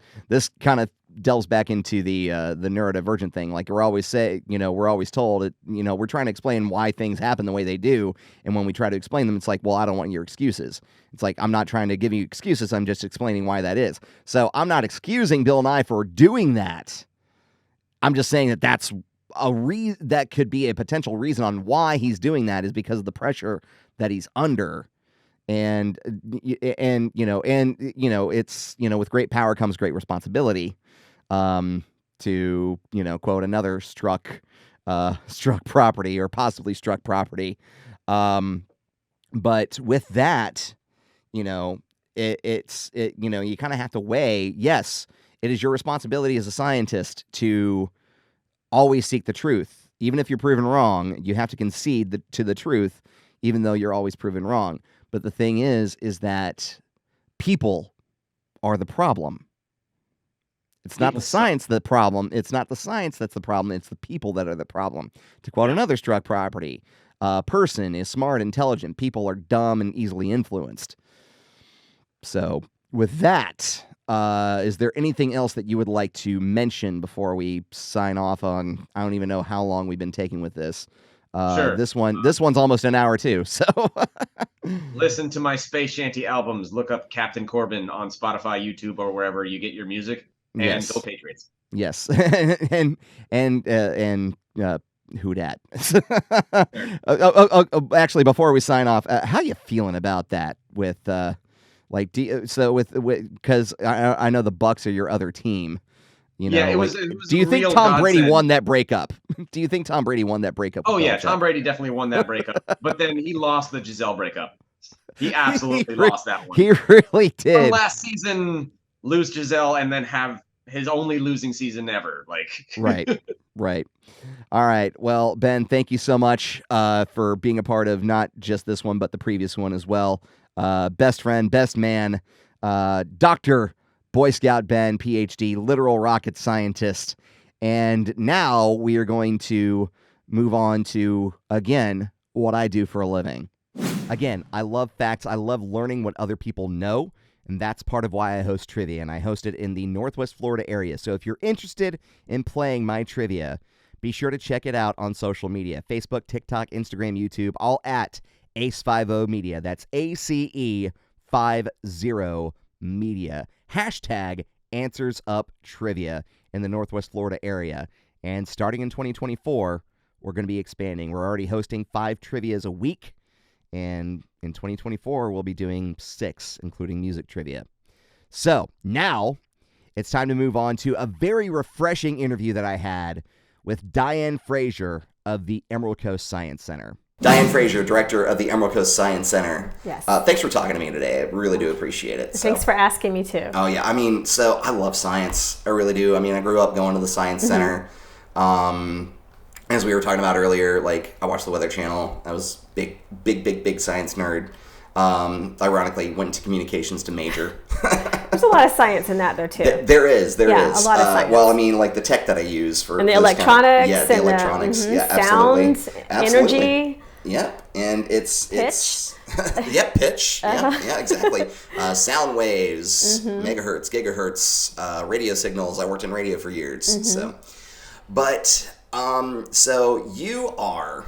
Speaker 1: kind of delves back into the neurodivergent thing. Like, we're always told it, we're trying to explain why things happen the way they do, and when we try to explain them, it's like, well, I don't want your excuses. It's like, I'm not trying to give you excuses, I'm just explaining why that is. So I'm not excusing Bill Nye for doing that. I'm just saying that that's that could be a potential reason on why he's doing that, is because of the pressure that he's under. And it's, with great power comes great responsibility, to, quote another struck property, or possibly struck property. But with that, you kind of have to weigh, yes, it is your responsibility as a scientist to always seek the truth. Even if you're proven wrong, you have to concede to the truth, even though you're always proven wrong. But the thing is that people are the problem. It's not the science the problem. It's not the science that's the problem. It's the people that are the problem. To quote another Struck property, a person is smart, intelligent. People are dumb and easily influenced. So with that, is there anything else that you would like to mention before we sign off on, I don't even know how long we've been taking with this.
Speaker 2: Sure.
Speaker 1: This one's almost an hour too. So
Speaker 2: listen to my Space Shanty albums. Look up Captain Corbin on Spotify, YouTube, or wherever you get your music. And
Speaker 1: yes.
Speaker 2: Go Patriots.
Speaker 1: Yes. and who dat? Actually, before we sign off, how you feeling about that? With because I know the Bucks are your other team. You know,
Speaker 2: yeah, it was
Speaker 1: do you think Tom Brady won that breakup? Do you think Tom Brady won that breakup?
Speaker 2: Oh yeah, Tom Brady definitely won that breakup. But then he lost the Giselle breakup. He absolutely lost that one.
Speaker 1: He really did.
Speaker 2: From last season, lose Giselle and then have his only losing season ever.
Speaker 1: Right. All right. Well, Ben, thank you so much for being a part of not just this one, but the previous one as well. Best friend, best man, Dr. Boy Scout Ben, PhD, literal rocket scientist. And now we are going to move on to, again, what I do for a living. Again, I love facts. I love learning what other people know. And that's part of why I host trivia. And I host it in the Northwest Florida area. So if you're interested in playing my trivia, be sure to check it out on social media. Facebook, TikTok, Instagram, YouTube, all at ACE50 Media. That's ACE50 Media. Hashtag Answers Up Trivia in the Northwest Florida area. And starting in 2024, we're going to be expanding. We're already hosting 5 trivias a week. And in 2024, we'll be doing 6, including music trivia. So now it's time to move on to a very refreshing interview that I had with Diane Frasier of the Emerald Coast Science Center. Diane Frasier, director of the Emerald Coast Science Center.
Speaker 3: Yes.
Speaker 1: Thanks for talking to me today. I really do appreciate it.
Speaker 3: Thanks for asking me too.
Speaker 1: Oh, yeah. I mean, so I love science. I really do. I mean, I grew up going to the Science Center. As we were talking about earlier, like, I watched the Weather Channel. I was big science nerd. Ironically, went to communications to major.
Speaker 3: There's a lot of science in that, though, too.
Speaker 1: There is.
Speaker 3: A lot of science.
Speaker 1: Well, I mean, like the tech that I use for...
Speaker 3: And the electronics.
Speaker 1: The electronics. Yeah, absolutely.
Speaker 3: Sound,
Speaker 1: absolutely.
Speaker 3: energy.
Speaker 1: Yep, and it's...
Speaker 3: Pitch.
Speaker 1: Yep, pitch. Yeah, exactly. Sound waves, megahertz, gigahertz, radio signals. I worked in radio for years, so... But, so you are...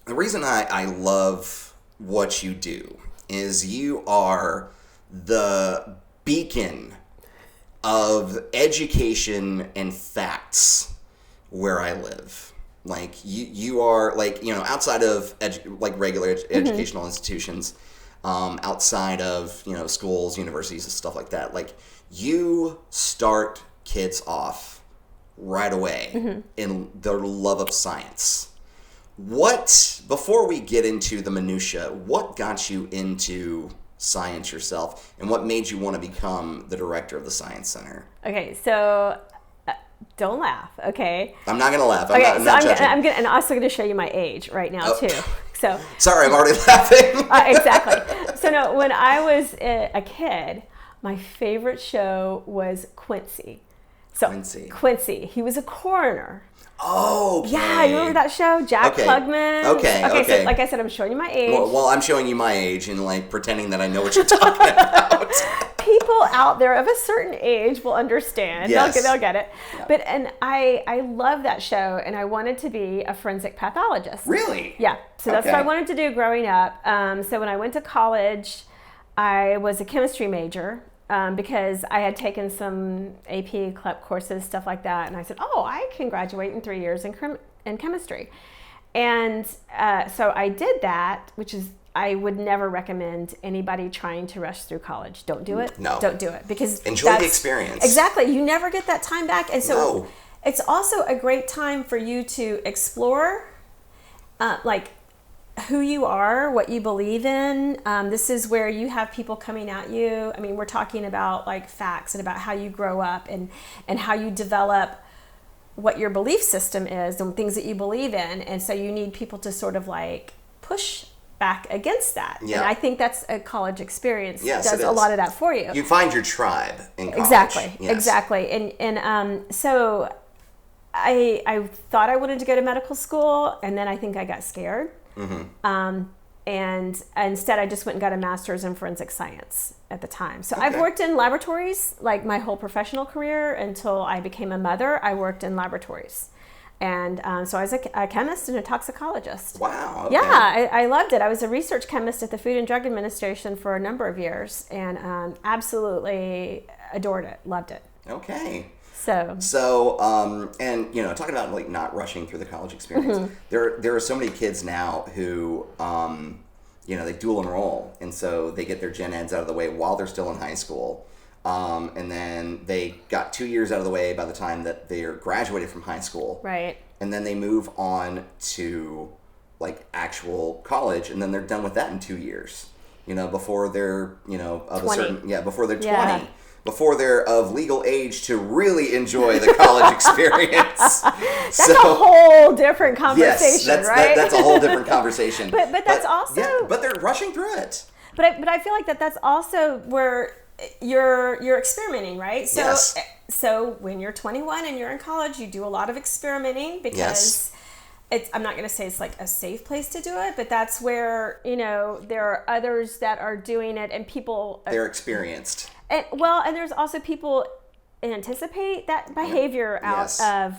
Speaker 1: The reason I love what you do is you are the beacon of education and facts where I live. Like, you are, like, you know, outside of regular educational institutions, outside of, you know, schools, universities, and stuff like that, like, you start kids off right away in their love of science. Before we get into the minutia, what got you into science yourself, and what made you want to become the director of the Science Center?
Speaker 3: Okay, so don't laugh, okay?
Speaker 1: I'm not gonna laugh.
Speaker 3: I'm not judging. I'm also gonna show you my age right now too. So
Speaker 1: sorry, I'm already laughing.
Speaker 3: Exactly. So no, when I was a kid, my favorite show was Quincy. Quincy. He was a coroner.
Speaker 1: Oh, okay.
Speaker 3: Yeah, you remember that show? Jack Klugman? Okay, so like I said, I'm showing you my age.
Speaker 1: Well, I'm showing you my age and, like, pretending that I know what you're talking about.
Speaker 3: People out there of a certain age will understand.
Speaker 1: Yes.
Speaker 3: They'll get it. Yeah. And I love that show, and I wanted to be a forensic pathologist.
Speaker 1: Really?
Speaker 3: Yeah. So that's what I wanted to do growing up. So when I went to college, I was a chemistry major. Because I had taken some AP CLEP courses, stuff like that, and I said, I can graduate in 3 years in chemistry. And so I did that, which is, I would never recommend anybody trying to rush through college. Don't do it.
Speaker 1: No.
Speaker 3: Don't do it. Because
Speaker 1: enjoy the experience.
Speaker 3: Exactly. You never get that time back. And so it's also a great time for you to explore, like, who you are, what you believe in. This is where you have people coming at you. I mean, we're talking about, like, facts and about how you grow up and how you develop what your belief system is and things that you believe in. And so you need people to sort of like push back against that.
Speaker 1: Yeah.
Speaker 3: And I think that's a college experience.
Speaker 1: Yes,
Speaker 3: does
Speaker 1: it
Speaker 3: a
Speaker 1: is.
Speaker 3: lot of that for you.
Speaker 1: You find your tribe in college.
Speaker 3: Exactly.
Speaker 1: Yes.
Speaker 3: Exactly. And so I thought I wanted to go to medical school, and then I think I got scared. And instead I just went and got a master's in forensic science at the time. So I've worked in laboratories like my whole professional career until I became a mother. I worked in laboratories. And so I was a chemist and a toxicologist.
Speaker 1: Wow. Okay.
Speaker 3: Yeah, I loved it. I was a research chemist at the Food and Drug Administration for a number of years, and absolutely adored it, loved it.
Speaker 1: Okay.
Speaker 3: So
Speaker 1: and you know, talking about like not rushing through the college experience, there are so many kids now who, you know, they dual enroll, and so they get their gen eds out of the way while they're still in high school, and then they got 2 years out of the way by the time that they're graduated from high school,
Speaker 3: right,
Speaker 1: and then they move on to like actual college, and then they're done with that in 2 years, you know, before they're, you know, of
Speaker 3: 20.
Speaker 1: a certain, before they're 20.
Speaker 3: Yeah.
Speaker 1: Before they're of legal age to really enjoy the college experience.
Speaker 3: That's a whole different conversation,
Speaker 1: yes,
Speaker 3: right?
Speaker 1: that's a whole different conversation.
Speaker 3: but that's also...
Speaker 1: Yeah, but they're rushing through it.
Speaker 3: But I feel like that's also where you're experimenting, right? So,
Speaker 1: yes.
Speaker 3: So when you're 21 and you're in college, you do a lot of experimenting because...
Speaker 1: Yes.
Speaker 3: I'm not going to say it's like a safe place to do it, but that's where, you know, there are others that are doing it and people...
Speaker 1: They're experienced.
Speaker 3: And there's also people anticipate that behavior out of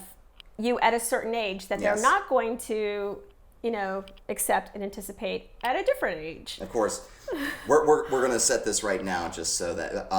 Speaker 3: you at a certain age that they're not going to, you know, accept and anticipate at a different age.
Speaker 1: Of course. We're going to set this right now just so that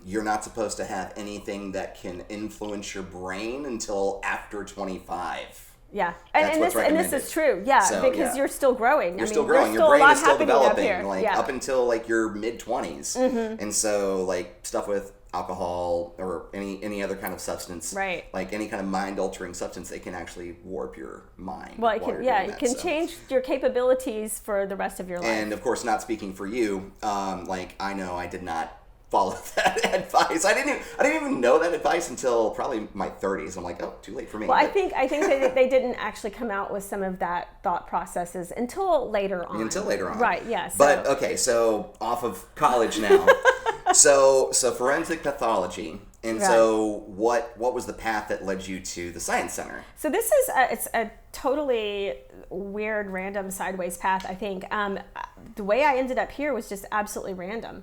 Speaker 1: you're not supposed to have anything that can influence your brain until after 25.
Speaker 3: Yeah, and this is true. Yeah,
Speaker 1: so,
Speaker 3: because you're still growing.
Speaker 1: You're still growing.
Speaker 3: There's
Speaker 1: Your brain
Speaker 3: a lot
Speaker 1: is still
Speaker 3: happening up
Speaker 1: developing,
Speaker 3: here.
Speaker 1: like up until like your mid 20s. And so like stuff with alcohol or any other kind of substance,
Speaker 3: right?
Speaker 1: Like any kind of mind altering substance, it can actually warp your mind.
Speaker 3: Well, it can change your capabilities for the rest of your life.
Speaker 1: And of course, not speaking for you, like I know I did not follow that advice. I didn't even know that advice until probably my 30s. I'm like, oh, too late for me.
Speaker 3: Well, I think they didn't actually come out with some of that thought processes until later on. Right, yes.
Speaker 1: But okay, so off of college now. so forensic pathology. And so what was the path that led you to the Science Center? So
Speaker 3: this is it's a totally weird, random, sideways path, I think. The way I ended up here was just absolutely random.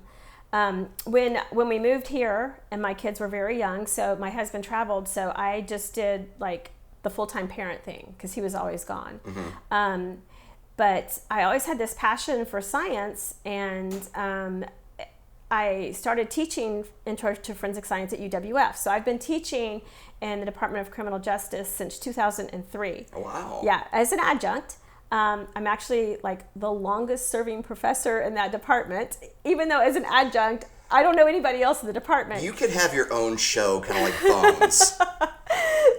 Speaker 3: When we moved here and my kids were very young, so my husband traveled, so I just did like the full-time parent thing because he was always gone. But I always had this passion for science, and I started teaching intro to forensic science at UWF. So I've been teaching in the Department of Criminal Justice since 2003.
Speaker 1: Oh, wow.
Speaker 3: Yeah, as an adjunct. I'm actually like the longest serving professor in that department, even though as an adjunct, I don't know anybody else in the department.
Speaker 1: You could have your own show, kind of like Bones.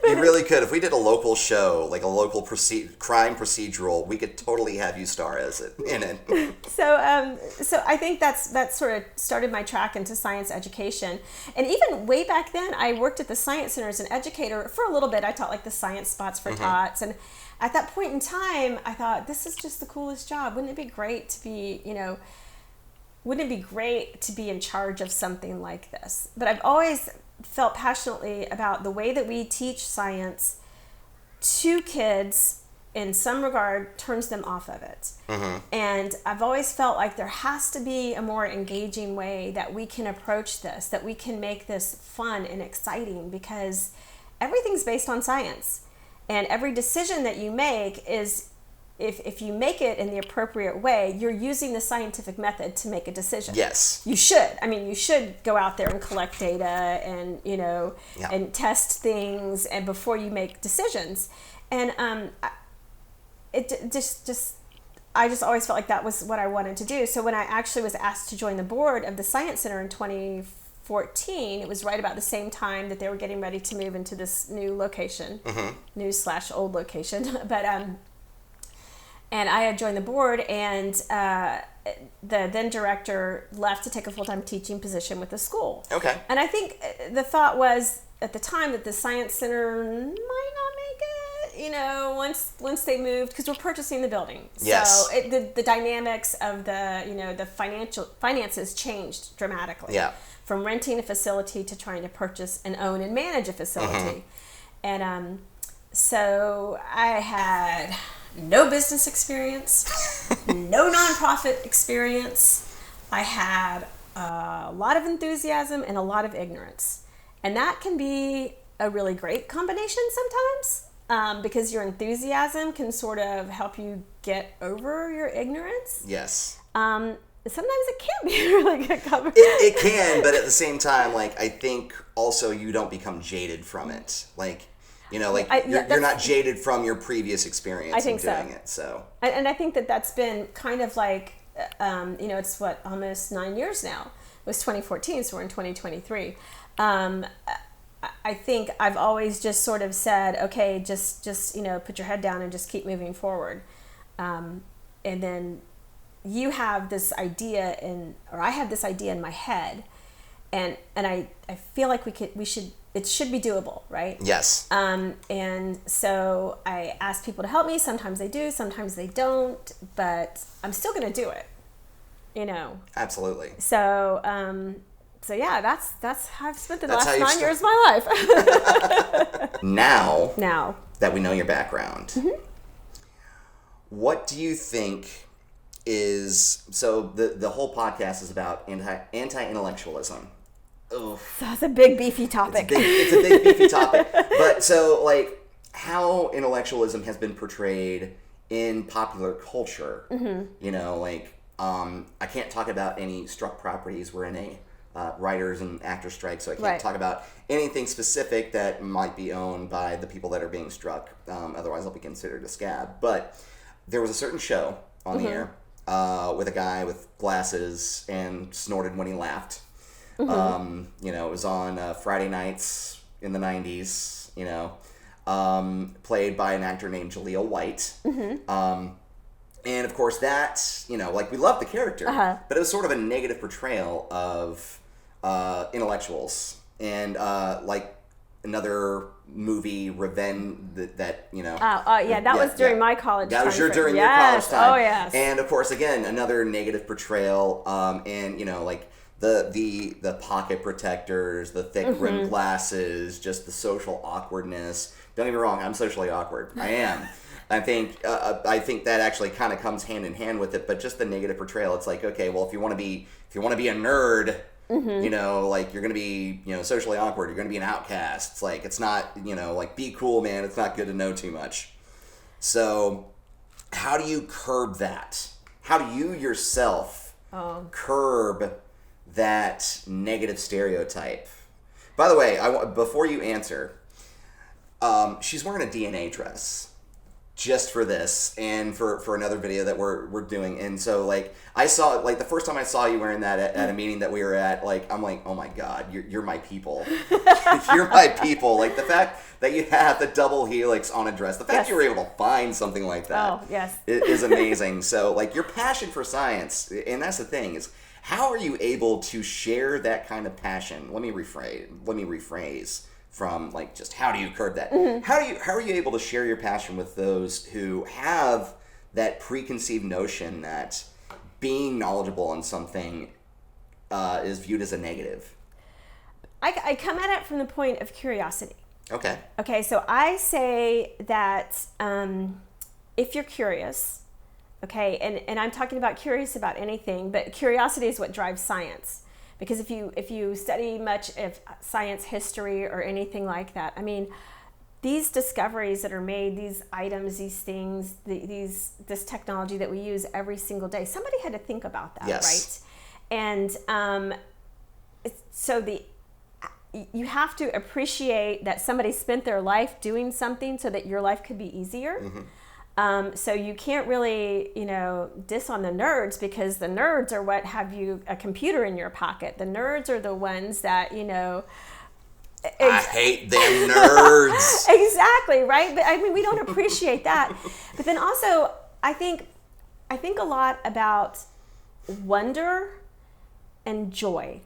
Speaker 1: You really could. If we did a local show, like a local crime procedural, we could totally have you star in it.
Speaker 3: So I think that sort of started my track into science education. And even way back then, I worked at the Science Center as an educator for a little bit. I taught like the science spots for tots, and at that point in time, I thought, this is just the coolest job. Wouldn't it be great to be, in charge of something like this? But I've always felt passionately about the way that we teach science to kids, in some regard, turns them off of it. And I've always felt like there has to be a more engaging way that we can approach this, that we can make this fun and exciting, because everything's based on science. And every decision that you make is, if you make it in the appropriate way, you're using the scientific method to make a decision.
Speaker 1: Yes.
Speaker 3: You should. I mean, you should go out there and collect data and, and test things and before you make decisions. And I just always felt like that was what I wanted to do. So when I actually was asked to join the board of the Science Center in 2014, it was right about the same time that they were getting ready to move into this new location, new/old location. But and I had joined the board, and the then director left to take a full-time teaching position with the school.
Speaker 1: Okay.
Speaker 3: And I think the thought was at the time that the Science Center might not make it, you know, once they moved, because we're purchasing the building.
Speaker 1: Yes.
Speaker 3: So the dynamics of the, you know, the finances changed dramatically.
Speaker 1: Yeah.
Speaker 3: From renting a facility to trying to purchase and own and manage a facility. And so I had no business experience, no nonprofit experience. I had a lot of enthusiasm and a lot of ignorance. And that can be a really great combination sometimes, because your enthusiasm can sort of help you get over your ignorance.
Speaker 1: Yes.
Speaker 3: Sometimes it can be a really good combination.
Speaker 1: It can, but at the same time, like, I think also you don't become jaded from it. Like, you know, like you're not jaded from your previous experience in doing it. So,
Speaker 3: and I think that's been kind of like, you know, it's what, almost 9 years now. It was 2014, so we're in 2023. I think I've always just sort of said, okay, just you know, put your head down and just keep moving forward. And then you have this idea or I have this idea in my head, and I feel like it should be doable, right?
Speaker 1: Yes.
Speaker 3: And so I ask people to help me. Sometimes they do, sometimes they don't, but I'm still going to do it, you know?
Speaker 1: Absolutely.
Speaker 3: So, so yeah, that's how I've spent the last 9 years of my life.
Speaker 1: Now
Speaker 3: Now
Speaker 1: that we know your background, what do you think is, so the whole podcast is about anti-intellectualism.
Speaker 3: so that's a big beefy topic.
Speaker 1: It's a big beefy topic. But so, like, how intellectualism has been portrayed in popular culture, you know, like, I can't talk about any struck properties. We're in a writers and actors strike, so I can't talk about anything specific that might be owned by the people that are being struck. Otherwise, I'll be considered a scab. But there was a certain show on the air with a guy with glasses and snorted when he laughed. You know, it was on Friday nights in the 90s, you know, played by an actor named Jaleel White. And of course that, you know, like, we love the character, but it was sort of a negative portrayal of intellectuals. And like another movie, Revenge, that you know.
Speaker 3: Yeah, that was during my college time.
Speaker 1: That was during your college time.
Speaker 3: Oh, yes.
Speaker 1: And of course, again, another negative portrayal, and, you know, like, the pocket protectors, the thick rimmed glasses, just the social awkwardness. Don't get me wrong, I'm socially awkward. I am. I think that actually kind of comes hand in hand with it, but just the negative portrayal. It's like, okay, well, if you want to be a nerd, you know, like, you're going to be, you know, socially awkward. You're going to be an outcast. It's like, it's not, you know, like, be cool, man. It's not good to know too much. So, how do you curb that? How do you yourself curb that negative stereotype? By the way, before you answer, she's wearing a DNA dress just for this and for another video that we're doing. And so, like, I saw, like, the first time I saw you wearing that at a meeting that we were at, like, I'm like, oh my God, you're my people. You're my people. Like, the fact that you have the double helix on a dress, the fact you were able to find something like that is amazing. So, like, your passion for science, and that's the thing, is how are you able to share that kind of passion? Let me rephrase from, like, just how do you curb that? How are you able to share your passion with those who have that preconceived notion that being knowledgeable on something is viewed as a negative?
Speaker 3: I come at it from the point of curiosity.
Speaker 1: Okay,
Speaker 3: so I say that if you're curious, okay, and I'm talking about curious about anything, but curiosity is what drives science. Because if you study much of science history or anything like that, I mean, these discoveries that are made, these items, these things, this technology that we use every single day, somebody had to think about that, right? And so you have to appreciate that somebody spent their life doing something so that your life could be easier. So you can't really, you know, diss on the nerds, because the nerds are what have you a computer in your pocket. The nerds are the ones that, you know.
Speaker 1: I hate them nerds.
Speaker 3: Exactly, right? But I mean, we don't appreciate that. But then also, I think a lot about wonder and joy.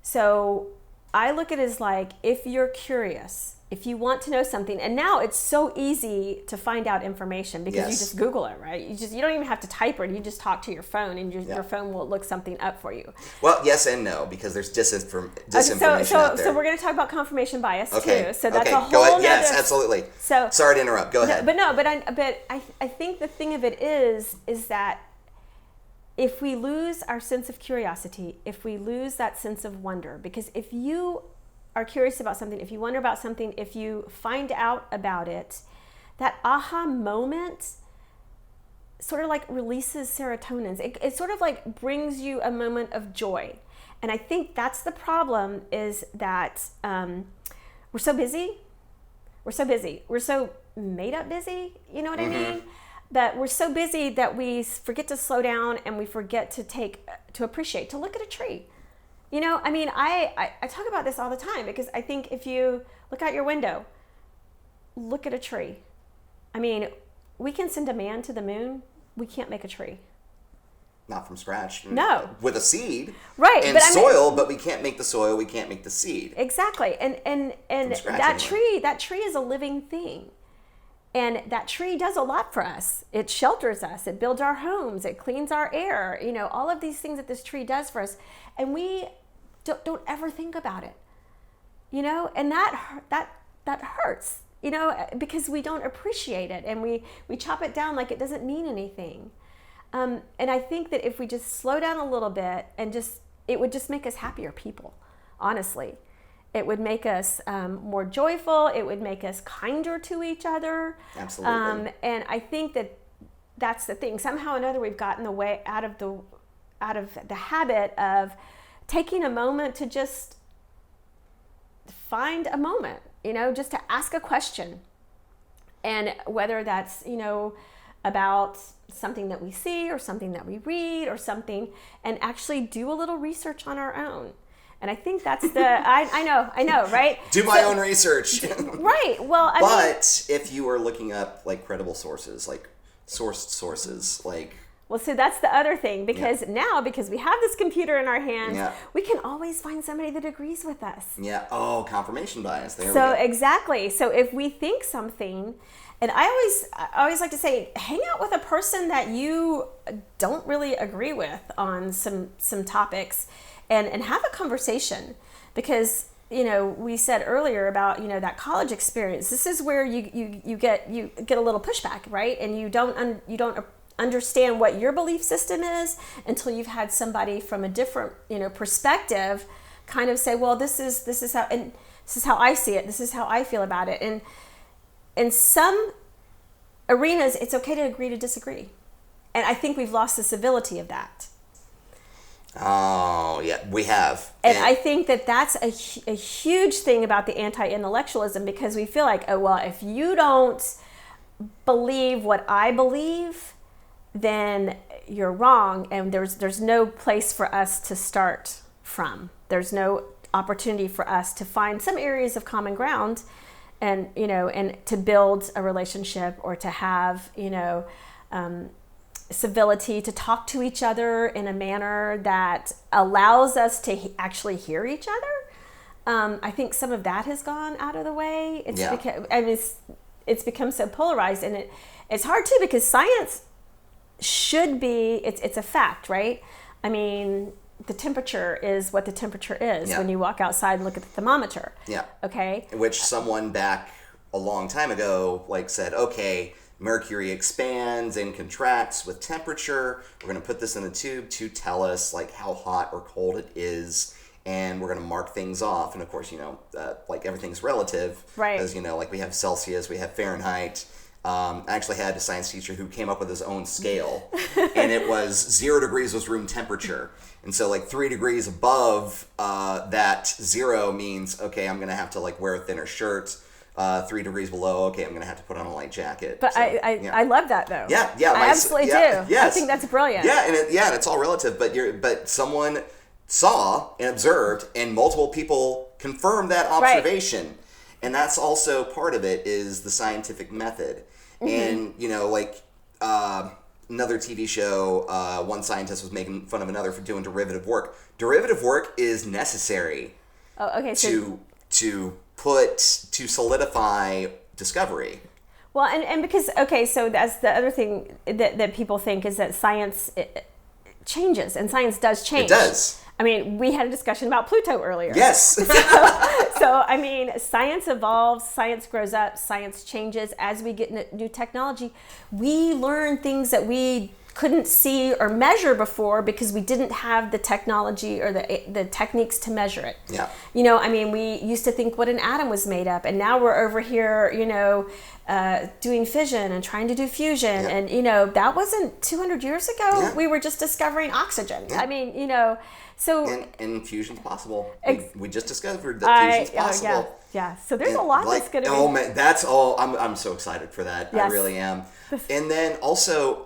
Speaker 3: So I look at it as like, if you're curious, if you want to know something, and now it's so easy to find out information because you just Google it, right? You don't even have to type it. You just talk to your phone, and your phone will look something up for you.
Speaker 4: Well, yes and no, because there's disinformation out there.
Speaker 3: So we're going to talk about confirmation bias too. So that's
Speaker 4: okay.
Speaker 3: a whole
Speaker 4: Go ahead.
Speaker 3: nother,
Speaker 4: Yes, absolutely. So sorry to interrupt. Go ahead.
Speaker 3: But I think the thing of it is that if we lose our sense of curiosity, if we lose that sense of wonder, because if you are curious about something, if you wonder about something, if you find out about it, that aha moment sort of like releases serotonin. It sort of like brings you a moment of joy. And I think that's the problem, is that we're so busy. We're so made up busy, you know what I mean? But we're so busy that we forget to slow down, and we forget to appreciate, to look at a tree. You know, I mean, I talk about this all the time, because I think if you look out your window, look at a tree. I mean, we can send a man to the moon. We can't make a tree.
Speaker 4: Not from scratch.
Speaker 3: No.
Speaker 4: With a seed.
Speaker 3: Right.
Speaker 4: And soil, but we can't make the soil. We can't make the seed.
Speaker 3: Exactly. And that tree is a living thing. And that tree does a lot for us. It shelters us. It builds our homes. It cleans our air. You know, all of these things that this tree does for us. And we don't ever think about it. You know, and that hurts, you know, because we don't appreciate it, and we chop it down like it doesn't mean anything. And I think that if we just slow down a little bit, and it would just make us happier people, honestly. It would make us more joyful. It would make us kinder to each other.
Speaker 4: Absolutely.
Speaker 3: And I think that that's the thing. Somehow or another, we've gotten away out of the habit of taking a moment to just find a moment, you know, just to ask a question. And whether that's, you know, about something that we see or something that we read or something, and actually do a little research on our own. And I think that's I know, right?
Speaker 4: Do my own research.
Speaker 3: Right. Well,
Speaker 4: But if you are looking up like credible sources, like sourced sources, like.
Speaker 3: Well, so that's the other thing, because now, because we have this computer in our hands, we can always find somebody that agrees with us.
Speaker 4: Yeah. Oh, confirmation bias. There we
Speaker 3: go.
Speaker 4: go. Exactly.
Speaker 3: So if we think something, and I always like to say, hang out with a person that you don't really agree with on some topics, and have a conversation, because, you know, we said earlier about, you know, that college experience. This is where you get a little pushback, right? And you don't understand what your belief system is until you've had somebody from a different, you know, perspective kind of say, well, this is how I see it. This is how I feel about it. And in some arenas, it's okay to agree to disagree. And I think we've lost the civility of that.
Speaker 4: Oh, yeah, we have.
Speaker 3: And I think that that's a huge thing about the anti-intellectualism, because we feel like, oh, well, if you don't believe what I believe, then you're wrong, and there's no place for us to start from. There's no opportunity for us to find some areas of common ground, and, you know, and to build a relationship, or to have, you know, civility, to talk to each other in a manner that allows us to actually hear each other. I think some of that has gone out of the way. It's become so polarized, and it's hard too, because science should be, it's a fact, right? I mean, the temperature is what the temperature is when you walk outside and look at the thermometer.
Speaker 4: Yeah.
Speaker 3: Okay.
Speaker 4: Which someone back a long time ago like said, okay, mercury expands and contracts with temperature. We're going to put this in a tube to tell us like how hot or cold it is, and we're going to mark things off. And of course, you know, like everything's relative.
Speaker 3: Right.
Speaker 4: As you know, like we have Celsius, we have Fahrenheit. I actually had a science teacher who came up with his own scale, and it was 0 degrees was room temperature. And so like 3 degrees above that 0 means, okay, I'm going to have to like wear a thinner shirt. 3 degrees below, okay, I'm going to have to put on a light jacket.
Speaker 3: But so, I love that though.
Speaker 4: Yeah.
Speaker 3: I absolutely do. Yes. I think that's brilliant.
Speaker 4: Yeah, and it's all relative, but someone saw and observed, and multiple people confirmed that observation. Right. And that's also part of it, is the scientific method. Mm-hmm. And, you know, like, another TV show, one scientist was making fun of another for doing derivative work. Derivative work is necessary to solidify discovery.
Speaker 3: Well, and because, so that's the other thing that people think is that science changes, and science does change.
Speaker 4: It does.
Speaker 3: I mean, we had a discussion about Pluto earlier.
Speaker 4: Yes.
Speaker 3: So, I mean, science evolves, science grows up, science changes. As we get new technology, we learn things that we couldn't see or measure before because we didn't have the technology or the techniques to measure it.
Speaker 4: Yeah.
Speaker 3: I mean, we used to think what an atom was made up, and now we're over here, doing fission and trying to do fusion.
Speaker 4: Yeah.
Speaker 3: And, that wasn't 200 years ago.
Speaker 4: Yeah.
Speaker 3: We were just discovering oxygen.
Speaker 4: Yeah.
Speaker 3: I mean, so...
Speaker 4: And fusion's possible. We just discovered that fusion's possible.
Speaker 3: Yeah. So there's a lot that's going to be...
Speaker 4: Oh, man, that's all. I'm so excited for that.
Speaker 3: Yes.
Speaker 4: I really am. And then also,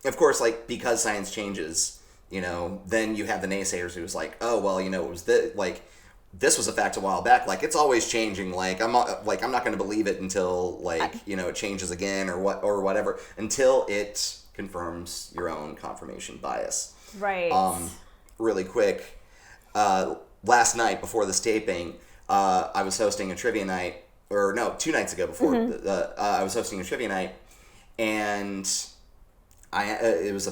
Speaker 4: of course, because science changes, then you have the naysayers who's like, oh, well, it was this was a fact a while back. It's always changing. I'm not going to believe it until it changes again or whatever, until it confirms your own confirmation bias.
Speaker 3: Right.
Speaker 4: Really quick, last night before this taping, I was hosting a trivia night, 2 nights ago before I was hosting a trivia night, and it was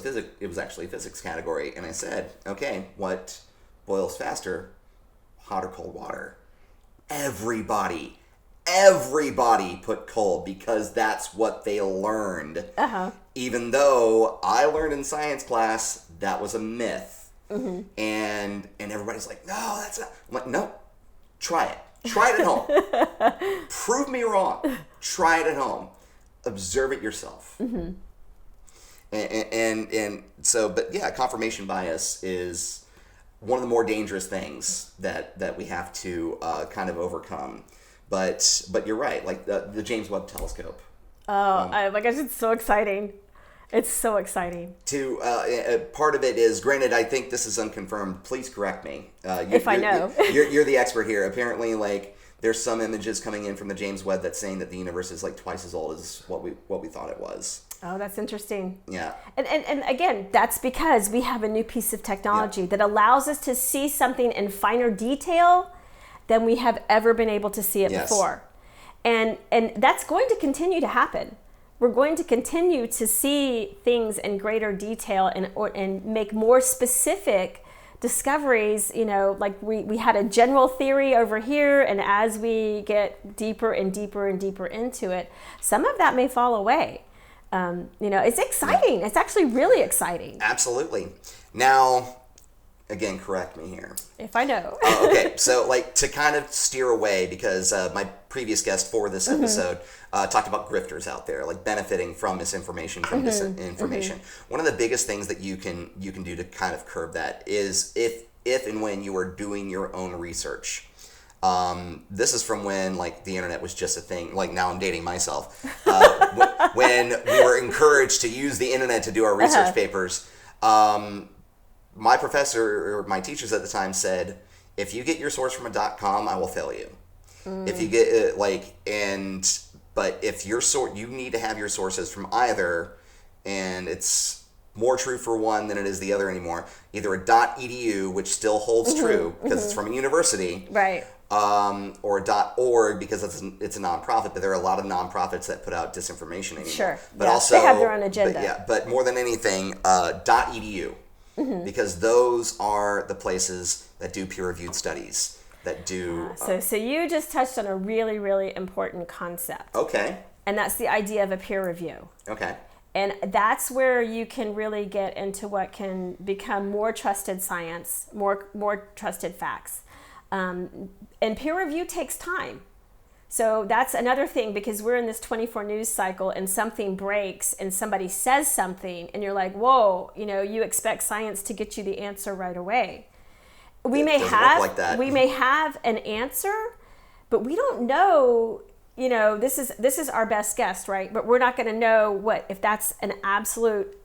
Speaker 4: actually a physics category, and I said, okay, what boils faster, hot or cold water? Everybody put cold because that's what they learned. Even though I learned in science class that was a myth. Mm-hmm. And everybody's like, no, that's not. I'm like, no, try it at home. Prove me wrong. Try it at home. Observe it yourself. Mm-hmm. And so, but yeah, confirmation bias is one of the more dangerous things that we have to kind of overcome. But you're right, the James Webb Telescope.
Speaker 3: It's so exciting. It's so exciting.
Speaker 4: Part of it is, granted, I think this is unconfirmed. Please correct me.
Speaker 3: If I know.
Speaker 4: You're the expert here. Apparently, there's some images coming in from the James Webb that's saying that the universe is twice as old as what we thought it was.
Speaker 3: Oh, that's interesting.
Speaker 4: Yeah.
Speaker 3: And again, that's because we have a new piece of technology that allows us to see something in finer detail than we have ever been able to see it before. And that's going to continue to happen. We're going to continue to see things in greater detail and make more specific discoveries. We had a general theory over here, and as we get deeper and deeper and deeper into it, some of that may fall away. It's exciting. Yeah. It's actually really exciting.
Speaker 4: Absolutely. Now, again, correct me here
Speaker 3: if I know.
Speaker 4: Okay, so to kind of steer away, because my previous guest for this episode talked about grifters out there, benefiting from misinformation, from disinformation. One of the biggest things that you can do to kind of curb that is if and when you are doing your own research. This is from when the internet was just a thing. Now I'm dating myself. When we were encouraged to use the internet to do our research papers. My professor, or my teachers at the time, said, if you get your source from a .com, I will fail you. If you get but if your you need to have your sources from either, and it's more true for one than it is the other anymore, either a .edu, which still holds true because it's from a university,
Speaker 3: right,
Speaker 4: or a .org because it's a nonprofit, but there are a lot of nonprofits that put out disinformation anymore.
Speaker 3: Sure,
Speaker 4: but also
Speaker 3: they have their own agenda.
Speaker 4: But more than anything, .edu. Because those are the places that do peer-reviewed studies, that do...
Speaker 3: So you just touched on a really, really important concept.
Speaker 4: Okay.
Speaker 3: And that's the idea of a peer review.
Speaker 4: Okay.
Speaker 3: And that's where you can really get into what can become more trusted science, more trusted facts. And peer review takes time. So that's another thing, because we're in this 24 news cycle and something breaks and somebody says something and you're like, whoa, you expect science to get you the answer right away. We may have an answer, but we don't know, this is our best guess, right? But we're not going to know if that's an absolute,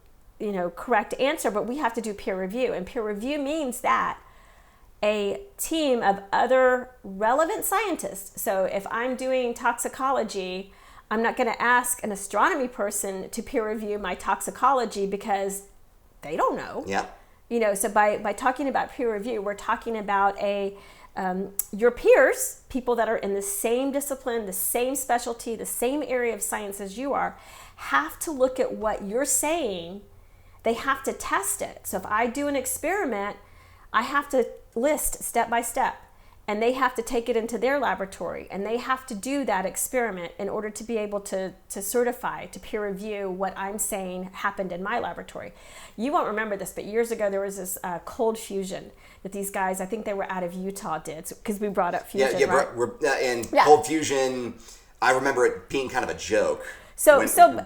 Speaker 3: correct answer, but we have to do peer review. And peer review means that a team of other relevant scientists. So if I'm doing toxicology, I'm not going to ask an astronomy person to peer review my toxicology because they don't know.
Speaker 4: Yeah.
Speaker 3: So by talking about peer review, we're talking about your peers, people that are in the same discipline, the same specialty, the same area of science as you are, have to look at what you're saying. They have to test it. So if I do an experiment, I have to list step by step, and they have to take it into their laboratory, and they have to do that experiment in order to be able to certify, to peer review what I'm saying happened in my laboratory. You won't remember this, but years ago there was this cold fusion that these guys, I think they were out of Utah, did, because we brought up fusion.
Speaker 4: Cold fusion, I remember it being kind of a joke.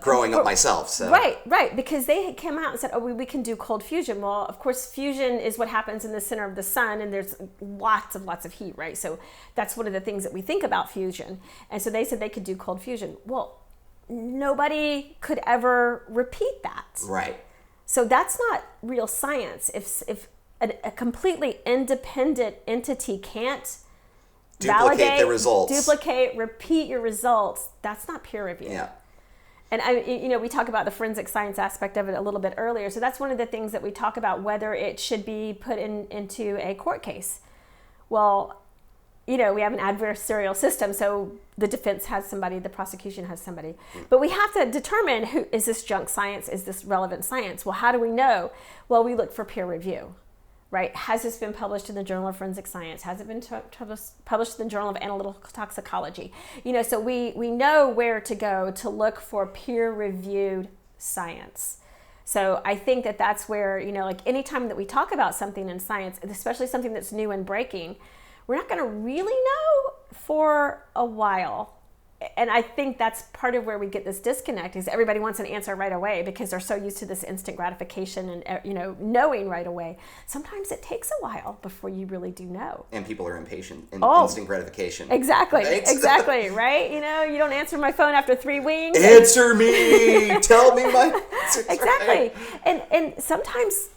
Speaker 4: Growing up myself. So.
Speaker 3: Right, because they came out and said, we can do cold fusion. Well, of course, fusion is what happens in the center of the sun, and there's lots of heat, right? So that's one of the things that we think about fusion. And so they said they could do cold fusion. Well, nobody could ever repeat that.
Speaker 4: Right.
Speaker 3: So that's not real science. If a completely independent entity can't
Speaker 4: duplicate the results,
Speaker 3: repeat your results, that's not peer review.
Speaker 4: Yeah.
Speaker 3: And we talk about the forensic science aspect of it a little bit earlier. So that's one of the things that we talk about, whether it should be put into a court case. Well, we have an adversarial system, so the defense has somebody, the prosecution has somebody. But we have to determine, is this junk science? Is this relevant science? Well, how do we know? Well, we look for peer review. Right? Has this been published in the Journal of Forensic Science? Has it been published in the Journal of Analytical Toxicology? So we know where to go to look for peer-reviewed science. So I think that's where, like anytime that we talk about something in science, especially something that's new and breaking, we're not going to really know for a while. And I think that's part of where we get this disconnect, is everybody wants an answer right away because they're so used to this instant gratification and knowing right away. Sometimes it takes a while before you really do know.
Speaker 4: And people are impatient in instant gratification.
Speaker 3: Exactly,
Speaker 4: right?
Speaker 3: Exactly, right? You don't answer my phone after 3 weeks.
Speaker 4: Answer me! Tell me my...
Speaker 3: Exactly. And sometimes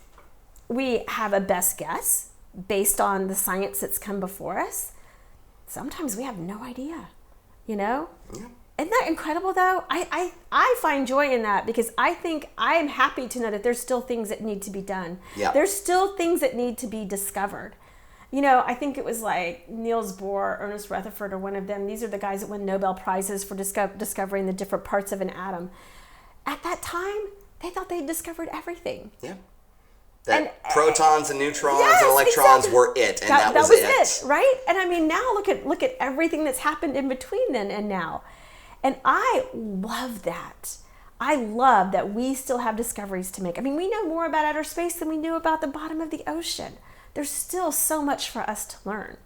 Speaker 3: we have a best guess based on the science that's come before us. Sometimes we have no idea.
Speaker 4: Yeah.
Speaker 3: Isn't that incredible though? I find joy in that, because I think I am happy to know that there's still things that need to be done.
Speaker 4: Yeah.
Speaker 3: There's still things that need to be discovered. I think it was like Niels Bohr, Ernest Rutherford, or one of them. These are the guys that win Nobel Prizes for discovering the different parts of an atom. At that time, they thought they'd discovered everything.
Speaker 4: Yeah. That protons and neutrons and electrons were it, and that was
Speaker 3: it, right? And now look at everything that's happened in between then and now. And I love that. I love that we still have discoveries to make. We know more about outer space than we knew about the bottom of the ocean. There's still so much for us to learn.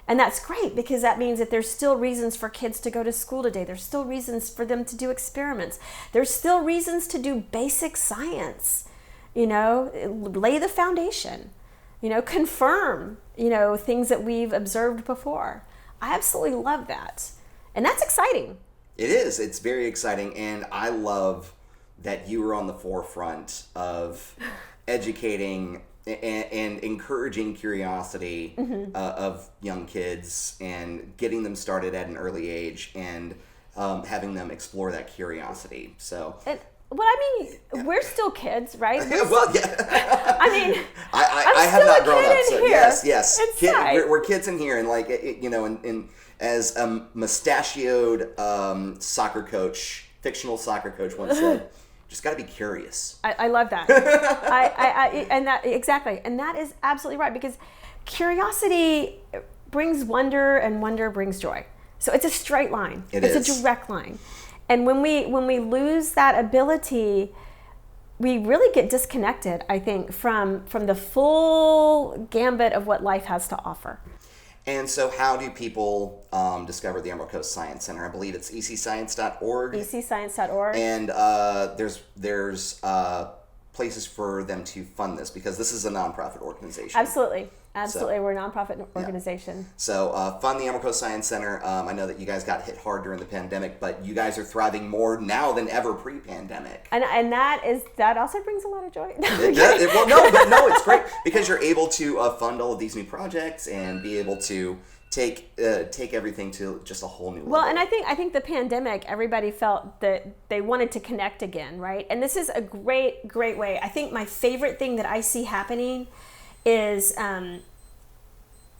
Speaker 3: And that's great, because that means that there's still reasons for kids to go to school today. There's still reasons for them to do experiments. There's still reasons to do basic science. Lay the foundation, confirm, things that we've observed before. I absolutely love that. And that's exciting.
Speaker 4: It is. It's very exciting. And I love that you were on the forefront of educating and encouraging curiosity of young kids and getting them started at an early age and having them explore that curiosity. So...
Speaker 3: we're still kids, right?
Speaker 4: Well, yeah.
Speaker 3: I
Speaker 4: have not grown up, so
Speaker 3: here,
Speaker 4: yes. We're kids in here, and and as a mustachioed soccer coach, fictional soccer coach once said, just got to be curious.
Speaker 3: I love that. And that exactly, and that is absolutely right, because curiosity brings wonder, and wonder brings joy. So it's a straight line. It's a direct line. And when we lose that ability, we really get disconnected, I think, from the full gambit of what life has to offer.
Speaker 4: And so how do people discover the Emerald Coast Science Center? I believe it's ecscience.org.
Speaker 3: ecscience.org.
Speaker 4: And there's places for them to fund this, because this is a nonprofit organization.
Speaker 3: Absolutely. We're a nonprofit organization.
Speaker 4: Yeah. So fund the Emerald Coast Science Center. I know that you guys got hit hard during the pandemic, but you guys are thriving more now than ever pre-pandemic.
Speaker 3: And that also brings a lot of joy.
Speaker 4: No, it's great, because you're able to fund all of these new projects and be able to take everything to just a whole new level.
Speaker 3: Well, and I think the pandemic, everybody felt that they wanted to connect again, right? And this is a great way. I think my favorite thing that I see happening is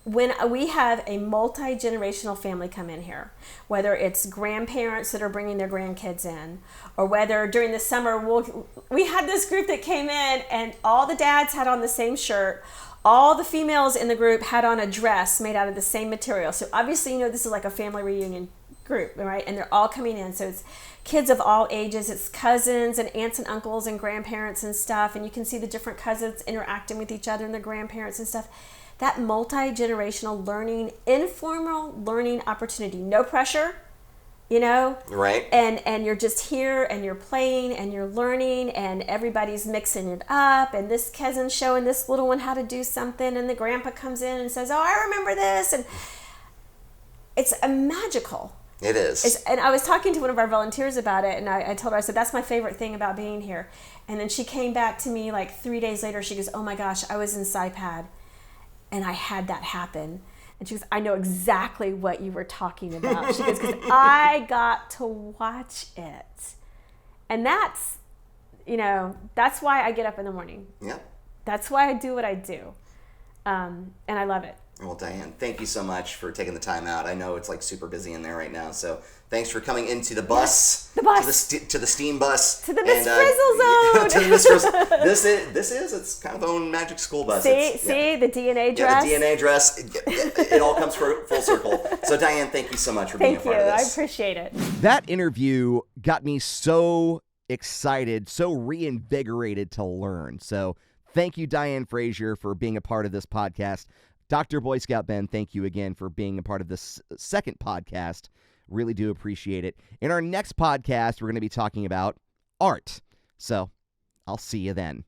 Speaker 3: when we have a multi-generational family come in here, whether it's grandparents that are bringing their grandkids in, or whether during the summer we had this group that came in and all the dads had on the same shirt. All the females in the group had on a dress made out of the same material. So obviously, this is like a family reunion group, right? And they're all coming in. So it's kids of all ages. It's cousins and aunts and uncles and grandparents and stuff. And you can see the different cousins interacting with each other and their grandparents and stuff. That multi-generational learning, informal learning opportunity, no pressure,
Speaker 4: Right.
Speaker 3: And you're just here and you're playing and you're learning and everybody's mixing it up and this cousin's showing this little one how to do something and the grandpa comes in and says, oh, I remember this. And it's magical.
Speaker 4: It is.
Speaker 3: And I was talking to one of our volunteers about it and I told her, I said, that's my favorite thing about being here. And then she came back to me like 3 days later. She goes, oh my gosh, I was in SciPad and I had that happen. And she goes, I know exactly what you were talking about. She goes, because I got to watch it. And that's why I get up in the morning.
Speaker 4: Yeah.
Speaker 3: That's why I do what I do. And I love it.
Speaker 4: Well, Diane, thank you so much for taking the time out. I know it's like super busy in there right now. So thanks for coming into the bus.
Speaker 3: The bus.
Speaker 4: To the steam bus.
Speaker 3: To the Miss Frizzle Zone.
Speaker 4: To the Miss Frizzle. This is its kind of own magic school bus.
Speaker 3: See the DNA dress?
Speaker 4: Yeah, the DNA dress. It all comes full circle. So, Diane, thank you so much for being a part of this.
Speaker 3: Thank you. I appreciate it.
Speaker 1: That interview got me so excited, so reinvigorated to learn. So thank you, Diane Frasier, for being a part of this podcast. Dr. Boy Scout Ben, thank you again for being a part of this second podcast. Really do appreciate it. In our next podcast, we're going to be talking about art. So I'll see you then.